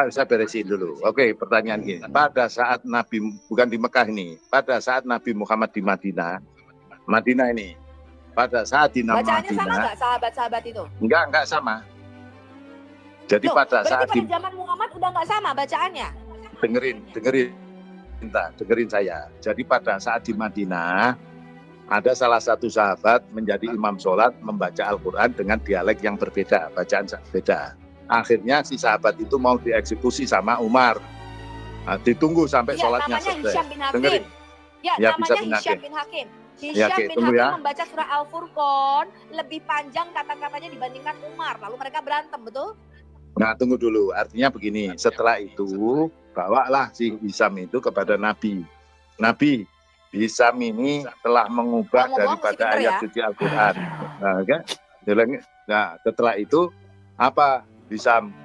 saya beresin dulu. Oke, pertanyaan gini. Pada saat Nabi, bukan di Mekah ini, pada saat Nabi Muhammad di Madinah ini, pada saat di Bacaannya Madinah, sama nggak sahabat-sahabat itu? Enggak sama. Jadi pada saat pada zaman Muhammad udah nggak sama bacaannya? Dengerin saya. Jadi pada saat di Madinah, ada salah satu sahabat menjadi imam sholat membaca Al-Quran dengan dialek yang berbeda, bacaan beda. Akhirnya si sahabat itu mau dieksekusi sama Umar. Nah, ditunggu sampai sholatnya selesai. Hisham bin Hakim. Dengerin. Ya, namanya Hisham bin Hakim. Hisham bin Hakim membaca surah Al-Furqan lebih panjang kata-katanya dibandingkan Umar. Lalu mereka berantem, betul? Nah, tunggu dulu. Artinya begini, setelah itu bawalah si Hisham itu kepada Nabi. Nabi, Hisham ini telah mengubah daripada ayat suci Al-Quran. Nah, setelah itu apa? Hisham,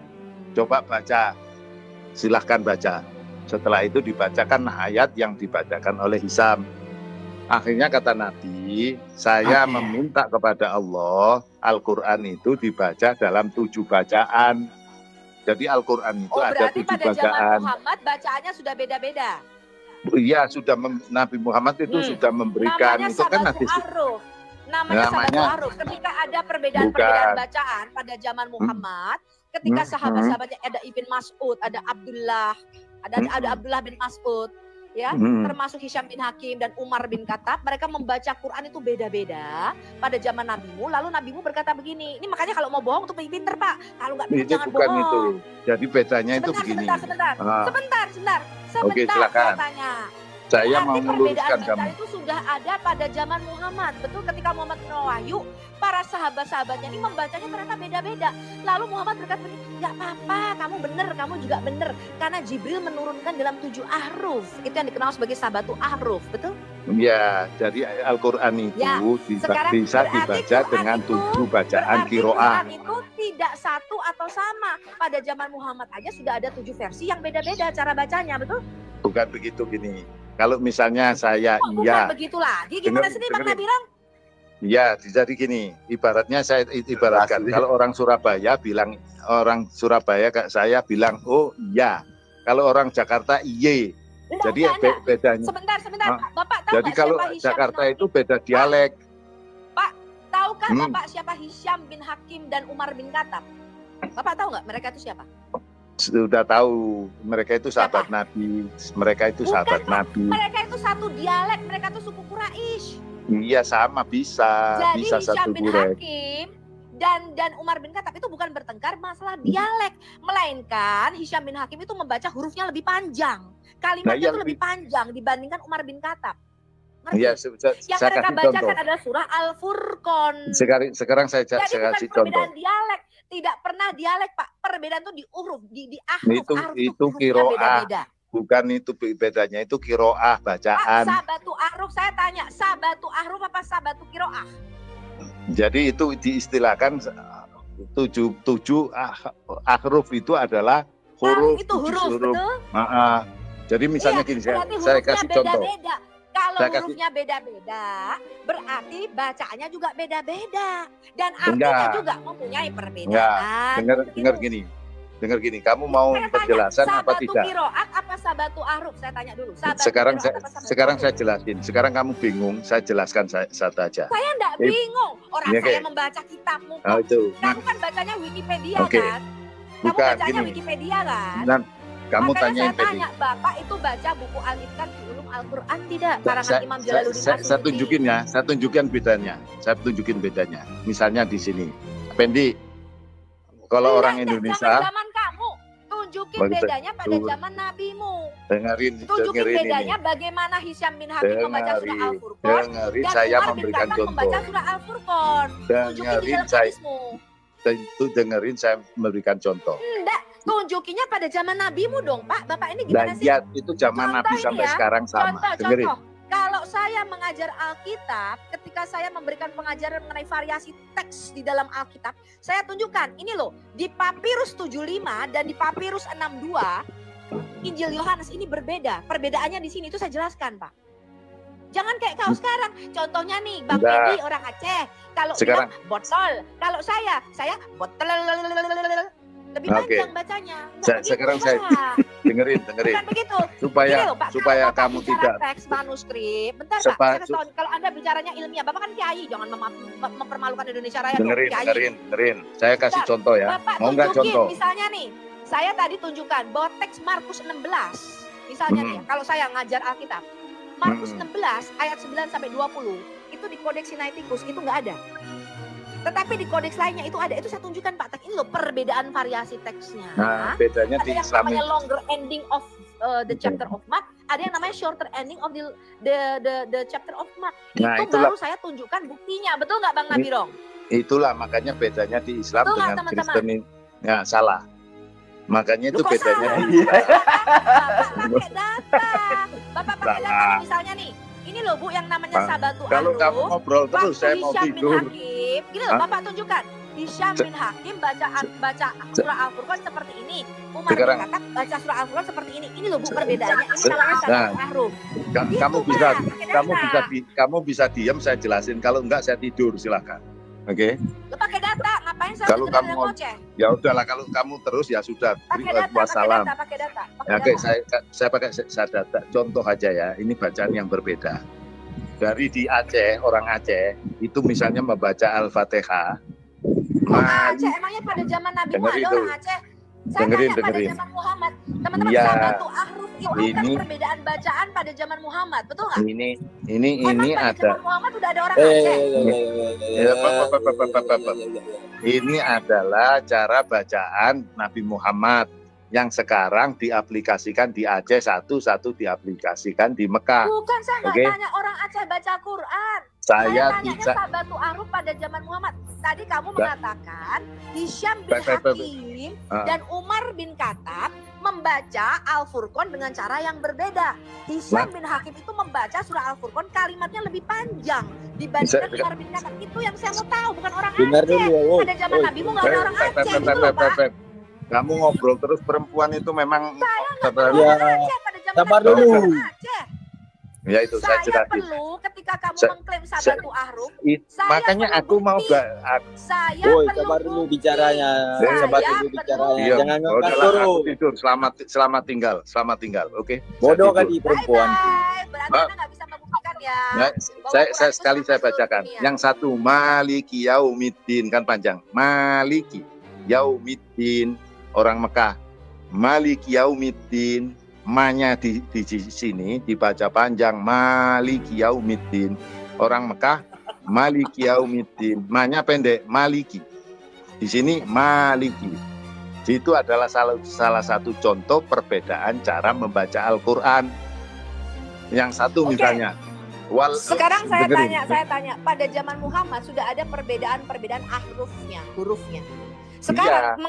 coba baca. Silahkan baca. Setelah itu dibacakan ayat yang dibacakan oleh Hisham. Akhirnya kata Nabi, saya meminta kepada Allah, Al-Quran itu dibaca dalam 7 bacaan. Jadi Al-Quran itu ada 7 bacaan. Berarti pada zaman Muhammad bacaannya sudah beda-beda? Iya, sudah Nabi Muhammad itu sudah memberikan. Namanya itu kan Sabatul Ahruf. Namanya Ahruf. Ketika ada perbedaan bacaan pada zaman Muhammad, ketika sahabat-sahabatnya ada Ibn Mas'ud, ada Abdullah, ada Abdullah bin Mas'ud, ya, termasuk Hisham bin Hakim dan Umar bin Khattab, mereka membaca Quran itu beda-beda pada zaman Nabimu. Lalu Nabimu berkata begini, ini makanya kalau mau bohong tuh pinter Pak, kalau nggak pinter jangan bukan bohong. Itu. Jadi bedanya itu begini. Sebentar. Oke, silakan. Katanya. Saya mau meluruskan kamu. Itu sudah ada pada zaman Muhammad. Betul, ketika Muhammad menerima wahyu, para sahabat-sahabatnya ini membacanya ternyata beda-beda. Lalu Muhammad berkata, nggak apa-apa, kamu benar, kamu juga benar. Karena Jibril menurunkan dalam 7 ahruf. Itu yang dikenal sebagai Sabatul Ahruf, betul? Ya, jadi Al-Quran itu bisa dibaca dengan 7 bacaan qiraah. Quran itu tidak satu atau sama. Pada zaman Muhammad aja sudah ada 7 versi yang beda-beda cara bacanya, betul? Bukan begitu gini. Kalau misalnya saya bukan begitu lagi. Gimana sih Makna bilang? Iya, jadi gini. Ibaratnya saya ibaratkan kalau orang Surabaya kayak saya bilang oh iya. Kalau orang Jakarta iye. Jadi bedanya. Sebentar. Bapak tahu jadi kalau Jakarta itu beda dialek. Pak, tahukah Bapak siapa Hisham bin Hakim dan Umar bin Khattab? Bapak tahu nggak mereka itu siapa? Sudah tahu, mereka itu sahabat Nabi, mereka itu sahabat Nabi. Mereka itu satu dialek, mereka itu suku Quraisy. Iya sama bisa. Jadi bisa Hisham bin Hakim dan Umar bin Khattab itu bukan bertengkar masalah dialek, melainkan Hisham bin Hakim itu membaca hurufnya lebih panjang, kalimatnya itu lebih panjang dibandingkan Umar bin Khattab. Iya, yang mereka bacakan adalah surah Al-Furqan. Sekarang saya kasih contoh. Perbedaan dialek, tidak pernah dialek Pak. Perbedaan itu di huruf, di ahruf. Itu qiraah. Bukan itu bedanya, itu qiraah bacaan. Sabatu ahruf, saya tanya, sabatu ahruf apa sabatu qiraah? Jadi itu diistilahkan 7 ahruf itu adalah huruf. Itu huruf, betul? Jadi misalnya gini, saya kasih contoh. Kalau hurufnya beda-beda, berarti bacaannya juga beda-beda. Dan artinya juga mempunyai perbedaan. Dengar gini, kamu mau penjelasan apa tidak? Sabatu qiraat apa sabatu ahruf? Saya tanya dulu. Sekarang saya jelasin. Sekarang kamu bingung, saya jelaskan satu aja. Saya enggak bingung. Orang saya membaca kitabmu. Itu. Kamu kan bacanya Wikipedia kan? Kamu bacanya Wikipedia kan? Kamu Makanya tanyain saya tanya, Pedi. Bapak itu baca buku Al-Itqan fi Ulum Al-Quran tidak? Karangan Saya, Imam saya, Jalaluddin saya As-Suyuti. saya tunjukin bedanya. Saya tunjukin bedanya. Misalnya di sini, Pendi, kalau orang Indonesia, Zaman kamu, tunjukin Bagus, bedanya pada betul. zaman nabimu. dengerin Tunjukin ini. bedanya bagaimana Hisyam bin Hakim membaca surah Al-Furqan Dengerin dan saya Umar bin memberikan Khattab contoh. membaca surah Al-Furqan. Tunjukin di Dengerin dalam saya, hadismu. itu dengerin saya memberikan contoh. Enggak, tunjukinya pada zaman nabimu dong, Pak. Bapak ini Dan gimana sih? ya, itu zaman Contoh Nabi ini sampai ya, sekarang sama. Dengerin. Contoh, kalau saya mengajar Alkitab, ketika saya memberikan pengajaran mengenai variasi teks di dalam Alkitab, saya tunjukkan, ini loh, di Papirus 75 dan di Papirus 62, Injil Yohanes ini berbeda. Perbedaannya di sini itu saya jelaskan, Pak. Jangan kayak kau sekarang. Contohnya nih, Bang Enggak. Edi orang Aceh. Kalau Sekarang. bilang botol. Kalau saya botol. Lebih Oke. panjang bacanya. Enggak begitu, Sekarang saya Pak. dengerin. Bukan begitu. Supaya Gini loh, Pak, supaya kalau Bapak kamu bicara tidak teks manuskrip. Bentar, Pak. Sepa- Saya kasih tahu, kalau Anda bicaranya ilmiah, Bapak kan kiai, jangan mempermalukan Indonesia Raya dong, kiai. dengerin. Saya kasih Bentar, contoh ya. Bapak Mau nggak tunjukin, contoh? misalnya nih, saya tadi tunjukkan bahwa teks Markus 16, misalnya nih, ya, kalau saya ngajar Alkitab, Markus 16 ayat 9 sampai 20 itu di Kodeks Sinaiticus itu nggak ada. Tetapi di kodeks lainnya itu ada. Itu saya tunjukkan, Pak. Ini loh perbedaan variasi teksnya. Nah, bedanya Ada di yang Islam namanya longer ending of the chapter of Mark, ada yang namanya shorter ending of the chapter of Mark. Nah, Itu itulah. baru saya tunjukkan buktinya. Betul nggak, Bang Nabirong? Itulah makanya bedanya di Islam Betul nggak, dengan teman-teman? Kristen ini. Ya, salah. Makanya itu Loh, kok bedanya salah? di Bapak pakai data. Bapak pakai data Salah. misalnya nih. Ini loh Bu yang namanya Ah, Sabatu kalau Aruf. kamu ngobrol terus, Waktu saya mau Hisyam bin tidur. Hakim, gini loh Hah? Bapak tunjukkan. Hisyam bin Hakim baca surah Al-Furqan seperti ini. Umar bin Sekarang. Khattab baca surah Al-Furqan seperti ini. Ini loh Bu perbedaannya. Ini Se- namanya nah, Sabatu Aruf. Gitu, Kamu Pak, bisa pakai data. kamu bisa diam, saya jelasin. Kalau enggak saya tidur, silakan. Oke. Lo pakai data, ngapain saya Kalau dengar kamu yang ngoceh? Ya udahlah, kalau kamu terus ya sudah. Pakai data, Wassalam. pakai data. Ya, oke, saya pakai saya data. Contoh aja ya, ini bacaan yang berbeda. Dari di Aceh, orang Aceh itu misalnya membaca Al-Fatihah. Aceh emangnya pada zaman Nabi Muhammad Dengerin ada orang tuh. Aceh? Saya Dengerin. tanya pada zaman Muhammad. Teman-teman, Iya. Sabatu Ahruf itu kan Ini- perbedaan bacaan pada zaman Muhammad, betul nggak? Ini Emang pada ada. zaman Muhammad udah ada orang Aceh? Ini adalah cara bacaan Nabi Muhammad yang sekarang diaplikasikan di Aceh, satu diaplikasikan di Mekah. Bukan, saya nggak Oke. tanya orang Aceh baca Quran. Saya tanyanya bisa. Sabatu Ahruf pada zaman Muhammad. Tadi kamu Ba- mengatakan Hisyam bin Ba- ba- ba- Hakim Ah. dan Umar bin Khattab membaca Al-Furqan dengan cara yang berbeda. Hisyam bin Hakim itu membaca surah Al-Furqan kalimatnya lebih panjang dibandingkan Bisa- Umar bin Khattab. Itu yang saya mau tahu, bukan orang Dengar Aceh. dulu, Pada zaman Nabimu nggak ada orang Aceh gitu loh, Pak. Kamu ngobrol terus, perempuan itu memang Ada Ya, orang Aceh pada zaman sabar Nabi dulu. nggak ada orang Aceh. ya itu saya Saya jelasin. perlu ketika kamu Sa- mengklaim Sabatu Ahruf, saya Makanya perlu aku mau bukti. aku, Saya Woi, perlu sabar dulu bukti. bicaranya. Saya Sabar dulu perlu bicaranya. Iya, Jangan ngangkat udahlah, dulu. aku tidur. Selamat tinggal. Oke. Bodoh Saya kali tidur. perempuan. Bye-bye. Berarti Ah. Anda nggak bisa membuktikan ya. Ya, saya sekali saya bacakan. dunia. Yang satu Maliki Yaumiddin, kan panjang. Maliki Yaumiddin, orang Mekah. Maliki Yaumiddin, ma-nya di sini dibaca panjang. Maliki Yaumiddin, orang Mekah. Maliki Yaumiddin, ma-nya pendek. Maliki. Di sini Maliki. Itu adalah salah satu contoh perbedaan cara membaca Al-Qur'an. Yang satu Oke. misalnya Sekarang saya dengerin. tanya, pada zaman Muhammad sudah ada perbedaan hurufnya. Sekarang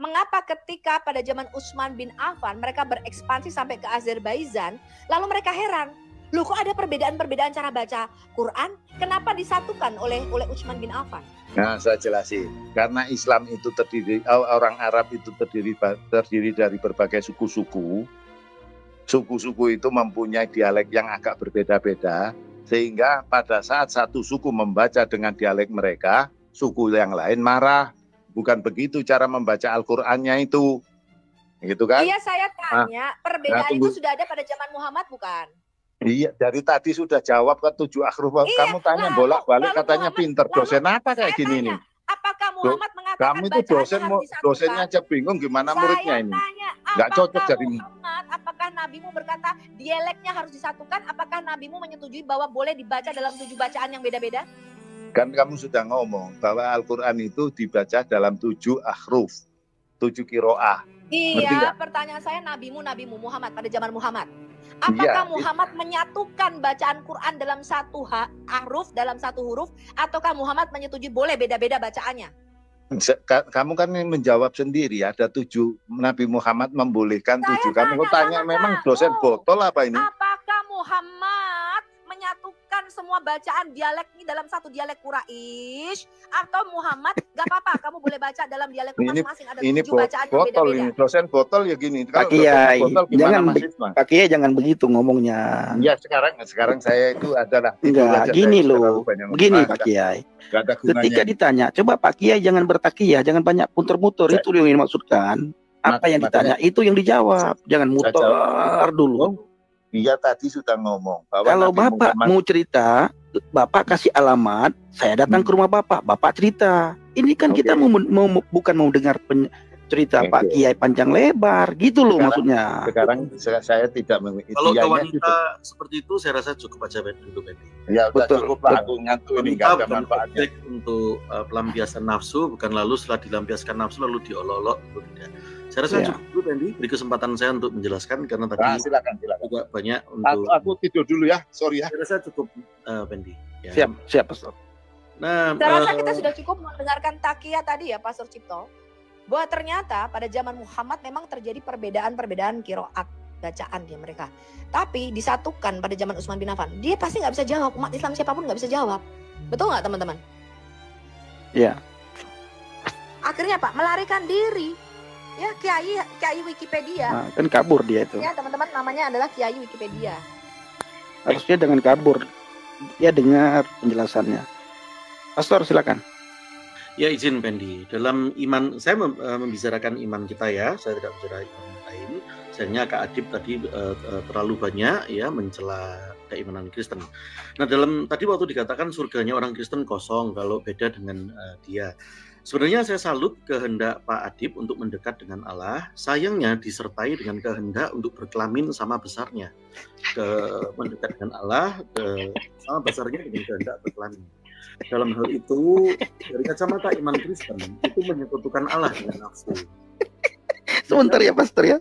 mengapa ketika pada zaman Utsman bin Affan mereka berekspansi sampai ke Azerbaijan, lalu mereka heran, loh kok ada perbedaan cara baca Quran? Kenapa disatukan oleh Utsman bin Affan? Nah, saya jelasin. Karena Islam itu orang Arab itu terdiri dari berbagai suku-suku. Suku-suku itu mempunyai dialek yang agak berbeda-beda, sehingga pada saat satu suku membaca dengan dialek mereka, suku yang lain marah. Bukan begitu cara membaca Al-Qur'annya itu. Gitu kan? Iya, saya tanya, perbedaan tunggu. itu sudah ada pada zaman Muhammad bukan? Iya, dari tadi sudah jawab kan 7 akruf. Iya, Kamu tanya lalu- bolak-balik lalu katanya Muhammad- pinter. Dosen apa kayak Saya gini tanya, nih? apakah Muhammad mengatakan Kamu itu bacaannya dosennya harus disatukan? aja bingung gimana muridnya Saya ini. tanya, Nggak cocok Apakah jadi Muhammad, apakah nabimu berkata dialeknya harus disatukan? Apakah nabimu menyetujui bahwa boleh dibaca dalam 7 bacaan yang beda-beda? kan kamu sudah ngomong bahwa Al-Quran itu dibaca dalam 7 ahruf, 7 kiroah. Ngerti Iya, nggak? pertanyaan saya nabimu Muhammad pada zaman Muhammad. Apakah Iya. Muhammad menyatukan bacaan Quran dalam 1 huruf, dalam 1 huruf, ataukah Muhammad menyetujui boleh beda-beda bacaannya? Kamu kan menjawab sendiri, ada 7, Nabi Muhammad membolehkan 7. Kamu tanya memang dosen botol apa ini? Apakah Muhammad menyatukan semua bacaan dialek ini dalam 1 dialek Quraisy, atau Muhammad gak apa-apa kamu boleh baca dalam dialek masing-masing, ada 7 bacaan yang botol beda-beda? ini dosen botol ya gini. Pak Kiai, Pak Kiai jangan begitu ngomongnya. Ya sekarang saya itu adalah enggak gini loh, begini Pak Kiai. Ketika ditanya, coba Pak Kiai jangan bertakiyah, jangan banyak muter-muter, itu yang dimaksudkan. Apa yang ditanya itu yang dijawab, jangan muter dulu. Dia tadi sudah ngomong bahwa kalau Bapak mau cerita, Bapak kasih alamat, saya datang ke rumah Bapak cerita. Ini kan kita bukan mau dengar cerita Pak Kiai panjang lebar, gitu loh maksudnya. Sekarang saya tidak kalau ke wanita seperti itu, saya rasa cukup aja untuk Bendy. Ya udah cukup lah, aku ngantuk ini nggak ada manfaatnya. Untuk pelampiasan nafsu, bukan lalu setelah dilampiaskan nafsu lalu diolok-olok, itu tidak. Saya rasa cukup dulu Bendy, beri kesempatan saya untuk menjelaskan karena tadi silakan. juga banyak untuk. Aku tidur dulu ya, sorry ya. Saya rasa cukup Bendy. Ya. Siap Pastor. Nah, saya rasa kita sudah cukup mendengarkan takiyah tadi ya Pastor Cipto. Bahwa ternyata pada zaman Muhammad memang terjadi perbedaan kiroat bacaan di mereka. Tapi disatukan pada zaman Utsman bin Affan. Dia pasti nggak bisa jawab. Umat Islam siapapun nggak bisa jawab. Betul nggak teman-teman? Iya. Akhirnya Pak melarikan diri. Ya Kiai Wikipedia. Nah, kan kabur dia itu. Ya teman-teman, namanya adalah Kiai Wikipedia. Harusnya dengan kabur. Dia dengar penjelasannya. Pastor silakan. Ya izin Bendy, dalam iman saya membicarakan iman kita ya, saya tidak bicara iman lain. Sayangnya Kak Adib tadi terlalu banyak ya mencela keimanan Kristen. Nah tadi waktu dikatakan surganya orang Kristen kosong kalau beda dengan dia. Sebenarnya saya salut kehendak Pak Adib untuk mendekat dengan Allah. Sayangnya disertai dengan kehendak untuk berkelamin sama besarnya. Mendekat dengan Allah sama besarnya dengan kehendak berkelamin. Dalam hal itu, dari kacamata iman Kristen, itu menyekutukan Allah dengan nafsu. Sebentar ya, Pastor ya.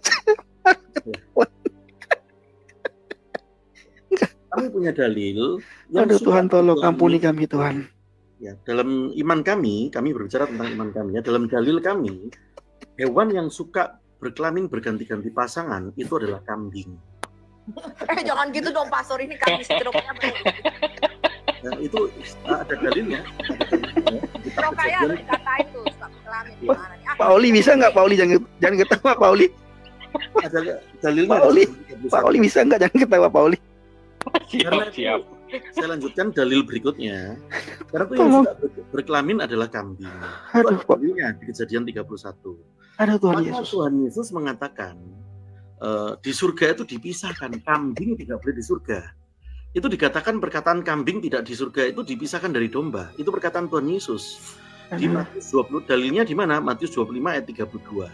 Kami punya dalil. Aduh Tuhan, tolong ampuni kami Tuhan. Ya, dalam iman kami berbicara tentang iman kami. Ya, dalam dalil kami, hewan yang suka berkelamin berganti-ganti pasangan itu adalah kambing. Jangan gitu dong, Pastor, ini kambing stroke-nya. Nah, itu ada dalilnya. Stroke kayak harus dikatain tuh, suka berkelamin gimana nih? Pak Oli bisa nggak, Pak Oli jangan ketawa, Pak Oli. Ada dalilnya. Pak Oli bisa nggak, jangan ketawa, Pak Oli. Siap. Saya lanjutkan dalil berikutnya. Karena itu yang suka berkelamin adalah kambing. Itu dalilnya di Kejadian 31. Aduh Tuhan Maka Yesus. Tuhan Yesus mengatakan di surga itu dipisahkan, kambing tidak boleh di surga. Itu dikatakan perkataan kambing tidak di surga itu dipisahkan dari domba. Itu perkataan Tuhan Yesus. Di Matius 20, dalilnya di mana? Matius 25 ayat 32.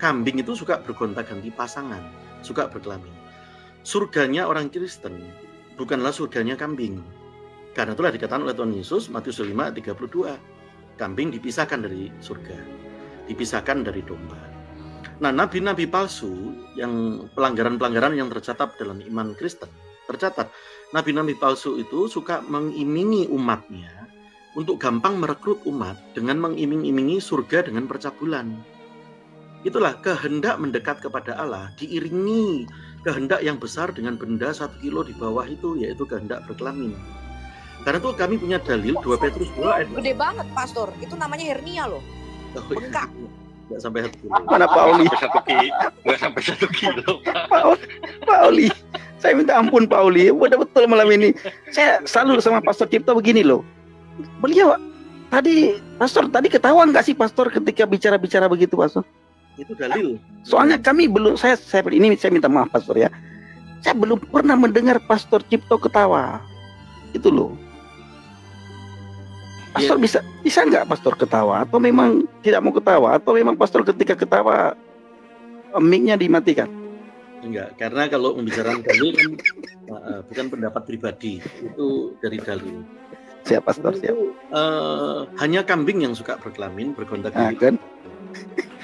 Kambing itu suka bergonta-ganti pasangan, suka berkelamin. Surganya orang Kristen bukanlah surganya kambing. Karena itulah dikatakan oleh Tuhan Yesus Matius 25 ayat 32. Kambing dipisahkan dari surga, dipisahkan dari domba. Nah, nabi-nabi palsu yang pelanggaran-pelanggaran yang tercatat dalam iman Kristen, tercatat nabi-nabi palsu itu suka mengimingi umatnya untuk gampang merekrut umat dengan mengiming-imingi surga dengan percabulan. Itulah kehendak mendekat kepada Allah diiringi kehendak yang besar dengan benda 1 kilo di bawah itu, yaitu kehendak berkelamin. Karena itu kami punya dalil 2 Petrus 2 ayat. Gede banget, Pastor. Itu namanya hernia loh. Bengkak. Nggak sampai 1 kilo. Mana Pak Oli? Nggak sampai 1 kilo. Pak Oli. Saya minta ampun Pak Oli, udah betul malam ini. Saya salut sama Pastor Cipto begini loh. Beliau Pastor tadi ketawa nggak sih Pastor ketika bicara-bicara begitu Pastor? Itu dalil. Soalnya kami belum, saya minta maaf Pastor ya. Saya belum pernah mendengar Pastor Cipto ketawa. Itu loh. Pastor bisa nggak Pastor ketawa? Atau memang tidak mau ketawa? Atau memang Pastor ketika ketawa Mic-nya dimatikan. Enggak, karena kalau membicarakan dalil kan bukan pendapat pribadi, itu dari dalil. Siap, Pastor, siap. Hanya kambing yang suka berkelamin, bergonta-ganti. Kan?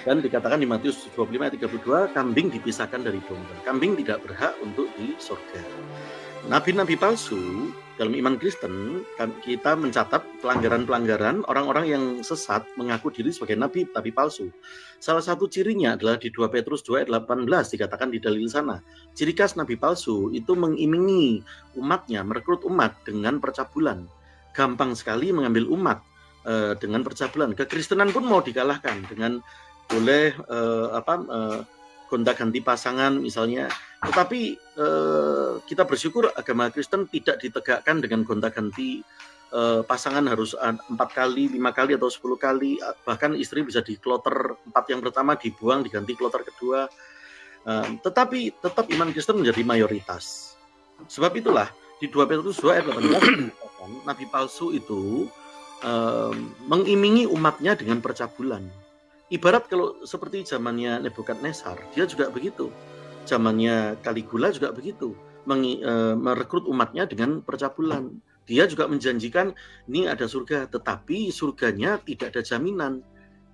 Dan dikatakan di Matius 25 ayat 32, kambing dipisahkan dari domba. Kambing tidak berhak untuk di surga. Nabi-nabi palsu dalam iman Kristen, kita mencatat pelanggaran-pelanggaran orang-orang yang sesat mengaku diri sebagai nabi tapi palsu. Salah satu cirinya adalah di 2 Petrus 2 ayat 18 dikatakan di dalil sana. Ciri khas nabi palsu itu mengimingi umatnya, merekrut umat dengan percabulan. Gampang sekali mengambil umat dengan percabulan. Kekristenan pun mau dikalahkan dengan boleh gonta-ganti pasangan misalnya. Tetapi kita bersyukur agama Kristen tidak ditegakkan dengan gonta-ganti pasangan harus 4 kali, 5 kali atau 10 kali. Bahkan istri bisa di kloter 4 yang pertama dibuang, diganti kloter kedua. Tetapi tetap iman Kristen menjadi mayoritas. Sebab itulah di 2 Petrus 2 ayat 18 nabi palsu itu mengimingi umatnya dengan percabulan. Ibarat kalau seperti zamannya Nebukadnezar, dia juga begitu. Zamannya Caligula juga begitu, merekrut umatnya dengan percabulan. Dia juga menjanjikan ini ada surga, tetapi surganya tidak ada jaminan.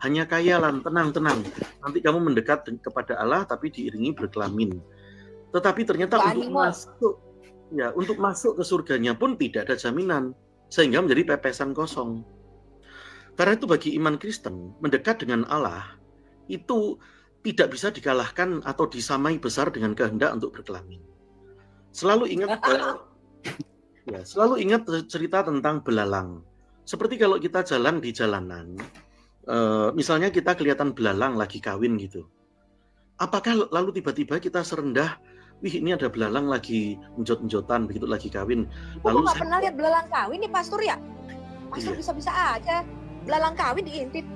Hanya khayalan, tenang-tenang. Nanti kamu mendekat kepada Allah, tapi diiringi berkelamin. Tetapi ternyata untuk masuk ke surganya pun tidak ada jaminan, sehingga menjadi pepesan kosong. Karena itu bagi iman Kristen, mendekat dengan Allah itu tidak bisa dikalahkan atau disamai besar dengan kehendak untuk berkelamin. Selalu ingat cerita tentang belalang. Seperti kalau kita jalan di jalanan, misalnya kita kelihatan belalang lagi kawin gitu. Apakah lalu tiba-tiba kita serendah, wih ini ada belalang lagi menjot-menjotan begitu lagi kawin. Lalu nggak pernah lihat belalang kawin nih Pastor ya? Pastor bisa-bisa aja belalang kawin diintip.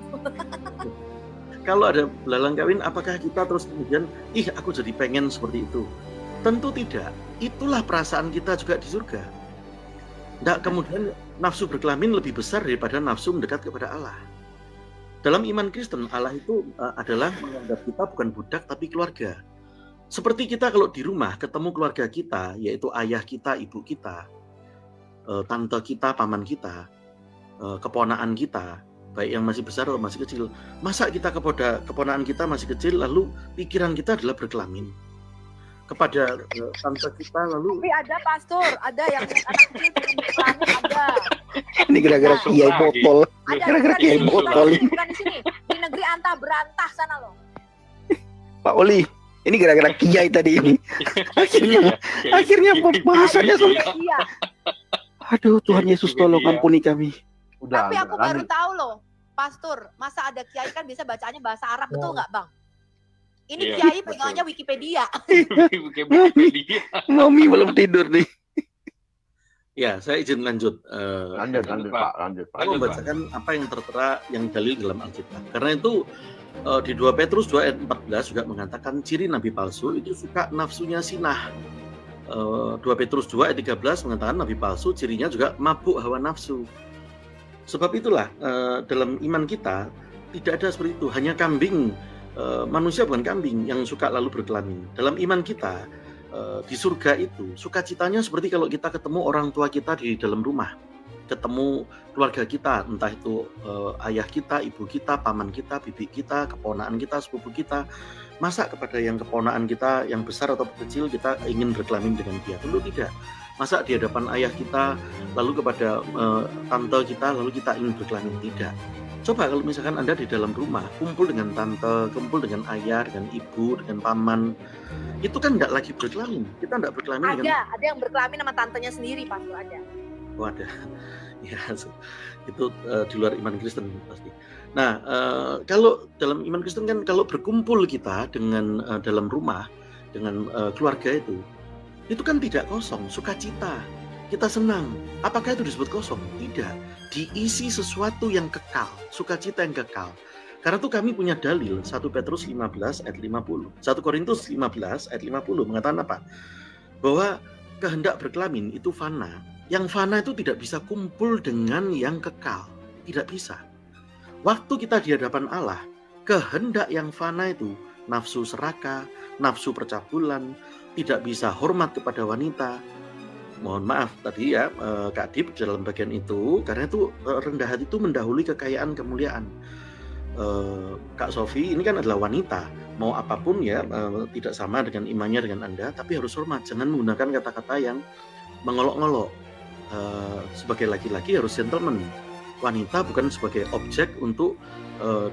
Kalau ada belalang kawin, apakah kita terus kemudian, aku jadi pengen seperti itu? Tentu tidak. Itulah perasaan kita juga di surga. Tidak kemudian nafsu berkelamin lebih besar daripada nafsu mendekat kepada Allah. Dalam iman Kristen, Allah itu adalah menganggap kita bukan budak tapi keluarga. Seperti kita kalau di rumah ketemu keluarga kita, yaitu ayah kita, ibu kita, tante kita, paman kita, keponaan kita, baik yang masih besar atau masih kecil. Masa kita kepada keponaan kita masih kecil lalu pikiran kita adalah berkelamin kepada tante kita lalu. Tapi ada Pastor, ada yang anak kecil berkelamin ada. Ini gara-gara kiai botol. Ada gara-gara kiai botol. Bukan di sini, di negeri antah berantah sana loh. Pak Oli, ini gara-gara kiai tadi ini. Akhirnya pembahasannya sampai. Aduh, Tuhan Yesus tolong ampuni kami. Tapi aku baru tahu loh, Pastor, masa ada kiai kan bisa bacaannya bahasa Arab, betul nggak Bang? Ini kiai pegangannya Wikipedia. Mami belum tidur nih. Ya, saya izin lanjut. Lanjut Pak. Saya membacakan apa yang tertera yang dalil dalam Alkitab. Karena itu di 2 Petrus 2 ayat 14 juga mengatakan ciri nabi palsu itu suka nafsunya sinah. 2 Petrus 2 ayat 13 mengatakan nabi palsu cirinya juga mabuk hawa nafsu. Sebab itulah dalam iman kita tidak ada seperti itu. Hanya kambing, manusia bukan kambing yang suka lalu berkelamin. Dalam iman kita di surga itu sukacitanya seperti kalau kita ketemu orang tua kita di dalam rumah, ketemu keluarga kita, entah itu ayah kita, ibu kita, paman kita, bibi kita, keponaan kita, sepupu kita. Masa kepada yang keponaan kita yang besar atau kecil kita ingin berkelamin dengan dia? Tentu tidak. Masa di hadapan ayah kita, lalu kepada tante kita, lalu kita ingin berkelamin? Tidak. Coba kalau misalkan Anda di dalam rumah, kumpul dengan tante, kumpul dengan ayah, dengan ibu, dengan paman, itu kan tidak lagi berkelamin. Kita tidak berkelamin ada yang berkelamin sama tantenya sendiri, Pastor, ada. Oh ada. Ya, itu di luar iman Kristen pasti. Nah, kalau dalam iman Kristen kan kalau berkumpul kita dengan dalam rumah, dengan keluarga itu kan tidak kosong, sukacita. Kita senang. Apakah itu disebut kosong? Tidak. Diisi sesuatu yang kekal, sukacita yang kekal. Karena itu kami punya dalil 1 Petrus 15 ayat 50. 1 Korintus 15 ayat 50 mengatakan apa? Bahwa kehendak berkelamin itu fana. Yang fana itu tidak bisa kumpul dengan yang kekal. Tidak bisa. Waktu kita di hadapan Allah, kehendak yang fana itu nafsu serakah, nafsu percabulan, tidak bisa hormat kepada wanita. Mohon maaf tadi ya Kak Dip dalam bagian itu, karena itu rendah hati itu mendahului kekayaan kemuliaan. Kak Sofi ini kan adalah wanita, mau apapun ya tidak sama dengan imannya dengan Anda, tapi harus hormat, jangan menggunakan kata-kata yang mengolok-ngolok. Sebagai laki-laki harus gentleman, wanita bukan sebagai objek untuk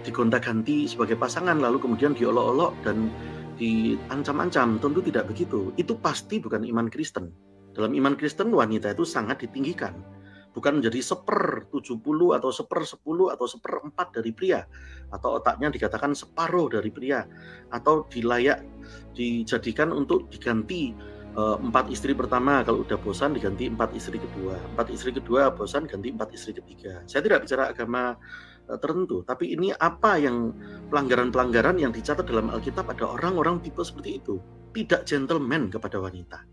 digonta-ganti sebagai pasangan lalu kemudian diolok-olok dan diancam-ancam. Tentu tidak begitu, itu pasti bukan iman Kristen. Dalam iman Kristen wanita itu sangat ditinggikan, bukan menjadi 1/70 atau 1/10 atau 1/4 dari pria, atau otaknya dikatakan separuh dari pria, atau dijadikan untuk diganti 4 istri pertama, kalau udah bosan diganti 4 istri kedua, 4 istri kedua bosan ganti 4 istri ketiga. Saya tidak bicara agama tertentu, tapi ini apa yang pelanggaran-pelanggaran yang dicatat dalam Alkitab, ada orang-orang tipe seperti itu, tidak gentleman kepada wanita.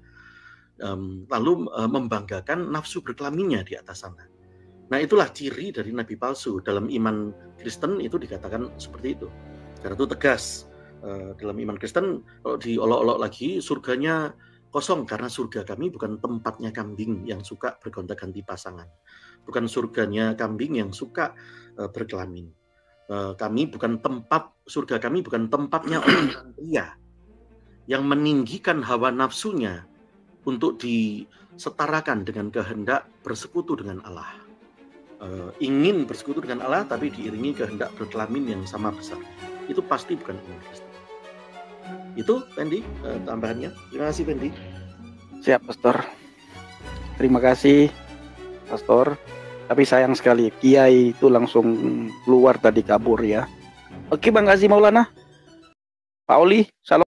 Lalu membanggakan nafsu berkelaminnya di atas sana. Nah, itulah ciri dari nabi palsu. Dalam iman Kristen itu dikatakan seperti itu. Karena itu tegas. Dalam iman Kristen kalau diolok-olok lagi, surganya kosong karena surga kami bukan tempatnya kambing yang suka bergonta-ganti pasangan. Bukan surganya kambing yang suka berkelamin. Surga kami bukan tempatnya orang pria yang meninggikan hawa nafsunya untuk disetarakan dengan kehendak bersekutu dengan Allah. Ingin bersekutu dengan Allah tapi diiringi kehendak berkelamin yang sama besar. Itu pasti bukan iman Kristen. Itu Pendi tambahannya. Terima kasih Pendi. Siap Pastor. Terima kasih Pastor. Tapi sayang sekali Kiai itu langsung keluar tadi, kabur ya. Oke, Bang Gazi Maulana. Pak Oli, salam.